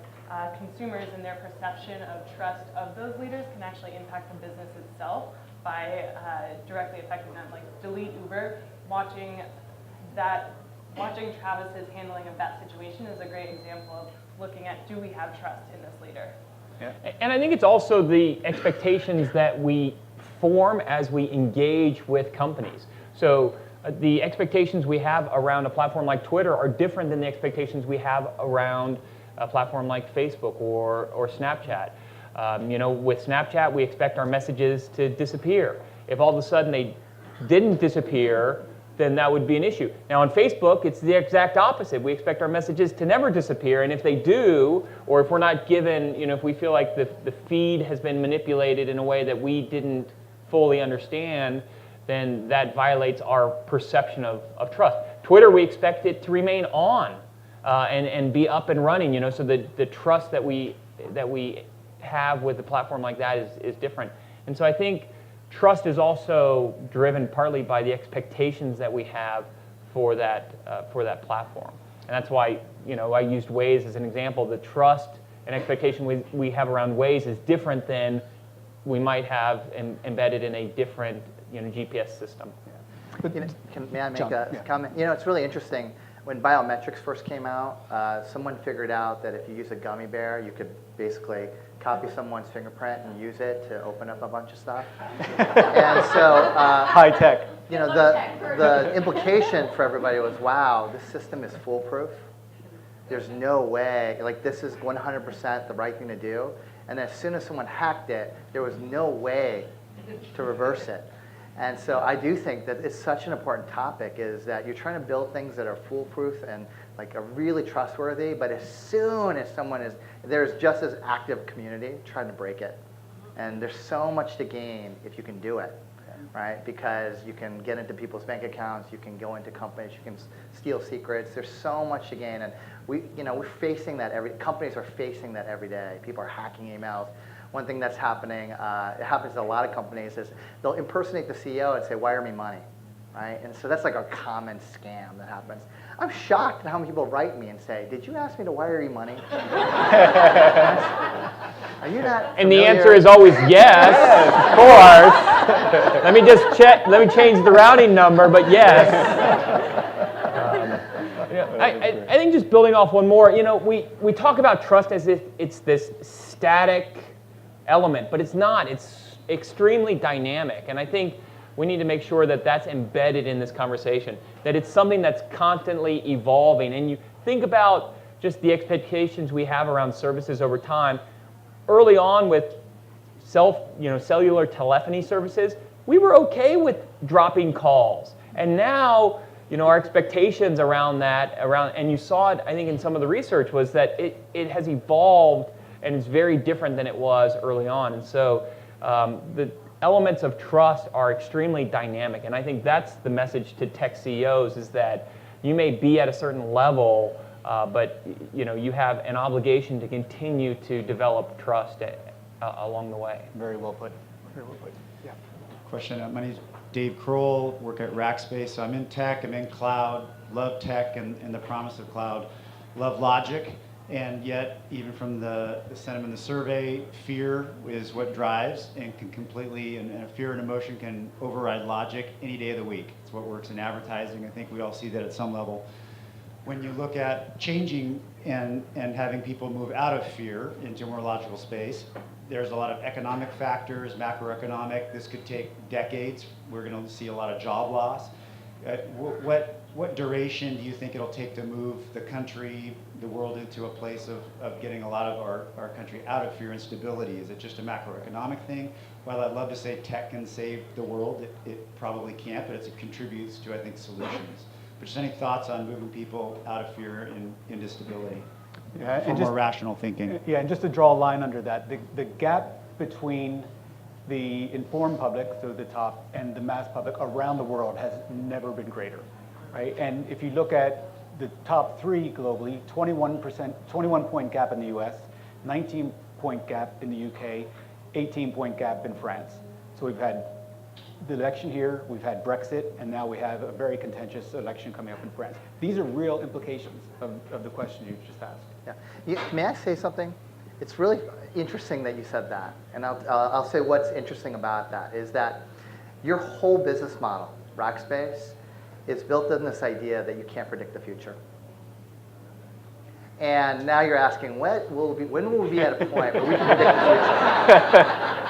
consumers and their perception of trust of those leaders can actually impact the business itself by directly affecting them. Like, delete Uber, watching Travis's handling of that situation is a great example of looking at, do we have trust in this leader? Yeah. And I think it's also the expectations that we form as we engage with companies. So the expectations we have around a platform like Twitter are different than the expectations we have around a platform like Facebook or Snapchat. With Snapchat, we expect our messages to disappear. If all of a sudden they didn't disappear, then that would be an issue. Now on Facebook, it's the exact opposite. We expect our messages to never disappear, and if they do, or if we're not given, if we feel like the feed has been manipulated in a way that we didn't fully understand, then that violates our perception of trust. Twitter, we expect it to remain on and be up and running, so the trust that we have with a platform like that is different. And so I think trust is also driven partly by the expectations that we have for that platform. And that's why, I used Waze as an example. The trust and expectation we have around Waze is different than we might have embedded in a different, GPS system. May I make a comment? It's really interesting. When biometrics first came out, someone figured out that if you use a gummy bear, you could basically copy someone's fingerprint and use it to open up a bunch of stuff. And so, high tech. The implication for everybody was, wow, this system is foolproof. There's no way, this is 100% the right thing to do. And as soon as someone hacked it, there was no way to reverse it. And so I do think that it's such an important topic, is that you're trying to build things that are foolproof and are really trustworthy, but as soon as there's just as active community trying to break it. And there's so much to gain if you can do it, right? Because you can get into people's bank accounts, you can go into companies, you can steal secrets. There's so much to gain, and we're facing that companies are facing that every day. People are hacking emails. one thing that's happening, it happens in a lot of companies, is they'll impersonate the CEO and say, wire me money, right? And so that's like a common scam that happens. I'm shocked at how many people write me and say, did you ask me to wire you money? Are you not And the familiar? answer is always yes, of course. Let me just check, let me change the routing number, but yes. I think just building off one more, we talk about trust as if it's this static element, but it's not. It's extremely dynamic. And I think we need to make sure that that's embedded in this conversation, that it's something that's constantly evolving. And you think about just the expectations we have around services over time. Early on with cellular telephony services, we were okay with dropping calls. And now, our expectations around that, and you saw it, I think, in some of the research, was that it has evolved and it's very different than it was early on. And so the elements of trust are extremely dynamic. And I think that's the message to tech CEOs, is that you may be at a certain level, but you have an obligation to continue to develop trust along the way. Very well put. Very well put. Yeah. Question. My name is Dave Kroll, work at Rackspace. So I'm in tech, I'm in cloud, love tech and the promise of cloud, love logic, and yet even from the sentiment of the survey, fear is what drives and can completely, and fear and emotion can override logic any day of the week. It's what works in advertising. I think we all see that at some level. When you look at changing and having people move out of fear into a more logical space, there's a lot of economic factors, macroeconomic. This could take decades. We're going to see a lot of job loss. What duration do you think it'll take to move the country, the world, into a place of getting a lot of our country out of fear and stability? Is it just a macroeconomic thing? While I'd love to say tech can save the world, it probably can't, but it contributes to, I think, solutions. But just any thoughts on moving people out of fear and into stability? Yeah, for more rational thinking. Yeah, and just to draw a line under that, the gap between the informed public, so the top, and the mass public around the world has never been greater, right? And if you look at the top three globally, 21-point gap in the US, 19-point gap in the UK, 18-point gap in France. So we've had the election here, we've had Brexit, and now we have a very contentious election coming up in France. These are real implications of the question you just asked. Yeah. May I say something? It's really interesting that you said that. And I'll say what's interesting about that is that your whole business model, Rackspace, is built on this idea that you can't predict the future. And now you're asking, when will we be at a point where we can predict the future?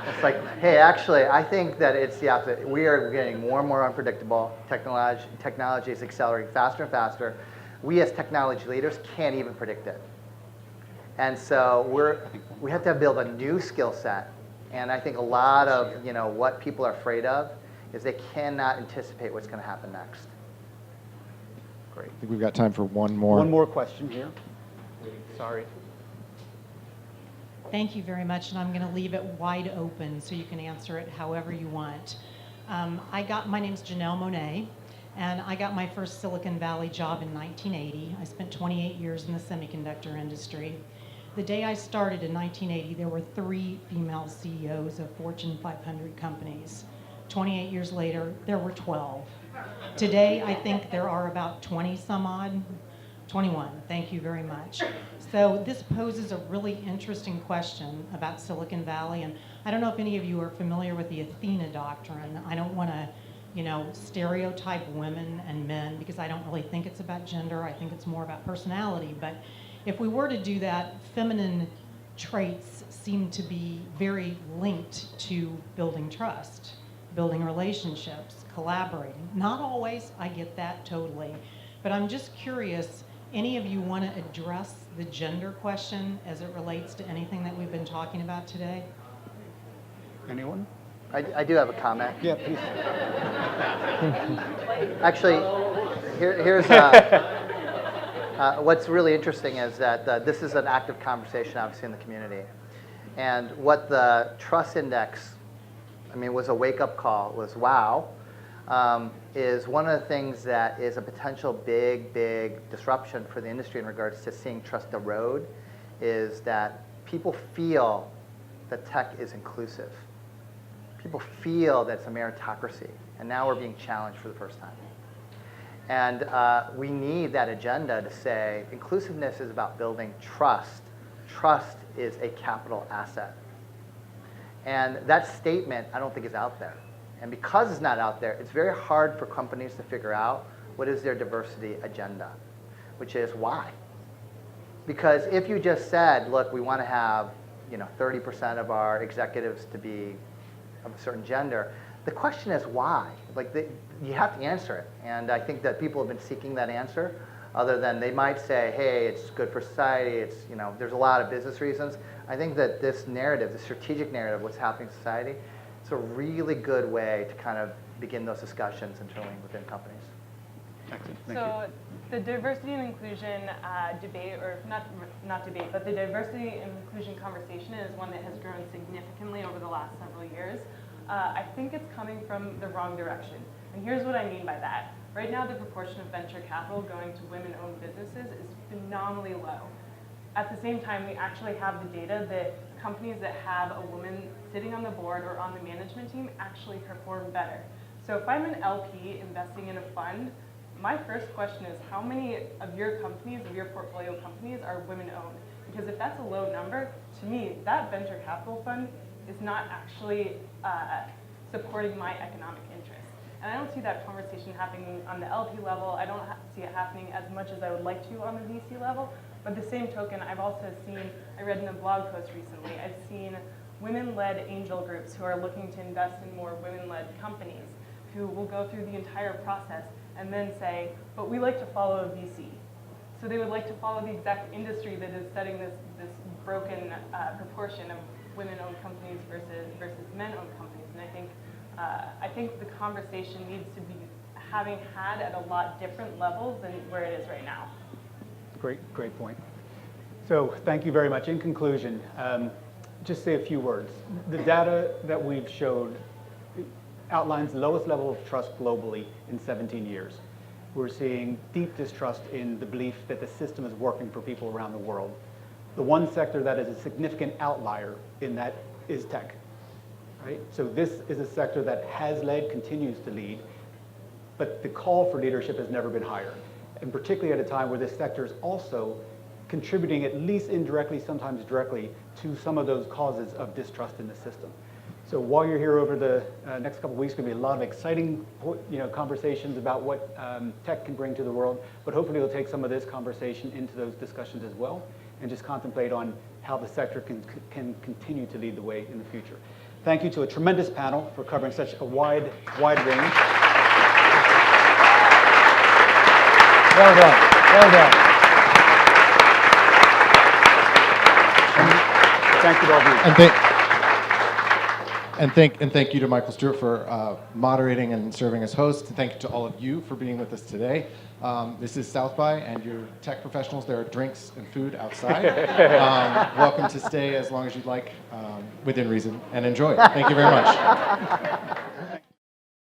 It's like, hey, actually, I think that it's the opposite. We are getting more and more unpredictable. Technology is accelerating faster and faster. We as technology leaders can't even predict it. And so we have to build a new skill set. And I think a lot of what people are afraid of is they cannot anticipate what's going to happen next. Great. I think we've got time for one more. One more question here. Sorry. Thank you very much, and I'm going to leave it wide open so you can answer it however you want. My name's Janelle Monet, and I got my first Silicon Valley job in 1980. I spent 28 years in the semiconductor industry. The day I started in 1980, there were 3 female CEOs of Fortune 500 companies. 28 years later, there were 12. Today, I think there are about 20 some odd. 21, thank you very much. So this poses a really interesting question about Silicon Valley, and I don't know if any of you are familiar with the Athena doctrine. I don't want to, stereotype women and men because I don't really think it's about gender. I think it's more about personality. But if we were to do that, feminine traits seem to be very linked to building trust, building relationships, collaborating. Not always, I get that totally. But I'm just curious, any of you want to address the gender question as it relates to anything that we've been talking about today? Anyone? I do have a comment. Yeah, please. Actually, here's what's really interesting is that this is an active conversation, obviously, in the community. And what the trust index, was a wake-up call, was wow, is one of the things that is a potential big disruption for the industry in regards to seeing trust erode, is that people feel that tech is inclusive. People feel that it's a meritocracy, and now we're being challenged for the first time. And we need that agenda to say inclusiveness is about building trust. Trust is a capital asset. And that statement, I don't think, is out there. And because it's not out there, it's very hard for companies to figure out what is their diversity agenda, which is why. Because if you just said, look, we want to have 30% of our executives to be of a certain gender, the question is why? You have to answer it. And I think that people have been seeking that answer, other than they might say, hey, it's good for society, it's, there's a lot of business reasons. I think that this narrative, the strategic narrative, what's happening in society, it's a really good way to kind of begin those discussions internally within companies. Excellent. Thank So you. the diversity and inclusion debate, or not debate, but the diversity and inclusion conversation is one that has grown significantly over the last several years. I think it's coming from the wrong direction. And here's what I mean by that. Right now, the proportion of venture capital going to women-owned businesses is phenomenally low. At the same time, we actually have the data that companies that have a woman sitting on the board or on the management team actually perform better. So if I'm an LP investing in a fund, my first question is, how many of your companies, of your portfolio companies, are women-owned? Because if that's a low number, to me, that venture capital fund is not actually supporting my economic interests. And I don't see that conversation happening on the LP level. I don't see it happening as much as I would like to on the VC level. But the same token, I've also seen, I read in a blog post recently, I've seen women-led angel groups who are looking to invest in more women-led companies who will go through the entire process and then say, but we like to follow a VC. So they would like to follow the exact industry that is setting this broken proportion of women-owned companies versus men-owned companies. And I think the conversation needs to be having had at a lot different levels than where it is right now. Great point. So thank you very much. In conclusion, just say a few words. The data that we've showed outlines the lowest level of trust globally in 17 years. We're seeing deep distrust in the belief that the system is working for people around the world. The one sector that is a significant outlier in that is tech. Right? So this is a sector that has led, continues to lead, but the call for leadership has never been higher. And particularly at a time where this sector is also contributing, at least indirectly, sometimes directly, to some of those causes of distrust in the system. So while you're here over the next couple of weeks, there's going to be a lot of exciting conversations about what tech can bring to the world, but hopefully we'll take some of this conversation into those discussions as well, and just contemplate on how the sector can continue to lead the way in the future. Thank you to a tremendous panel for covering such a wide range. Well done. Well done. Thank you to all of you. And thank you to Michael Stewart for moderating and serving as host. Thank you to all of you for being with us today. This is South by, and your tech professionals. There are drinks and food outside. Welcome to stay as long as you'd like, within reason, and enjoy. Thank you very much.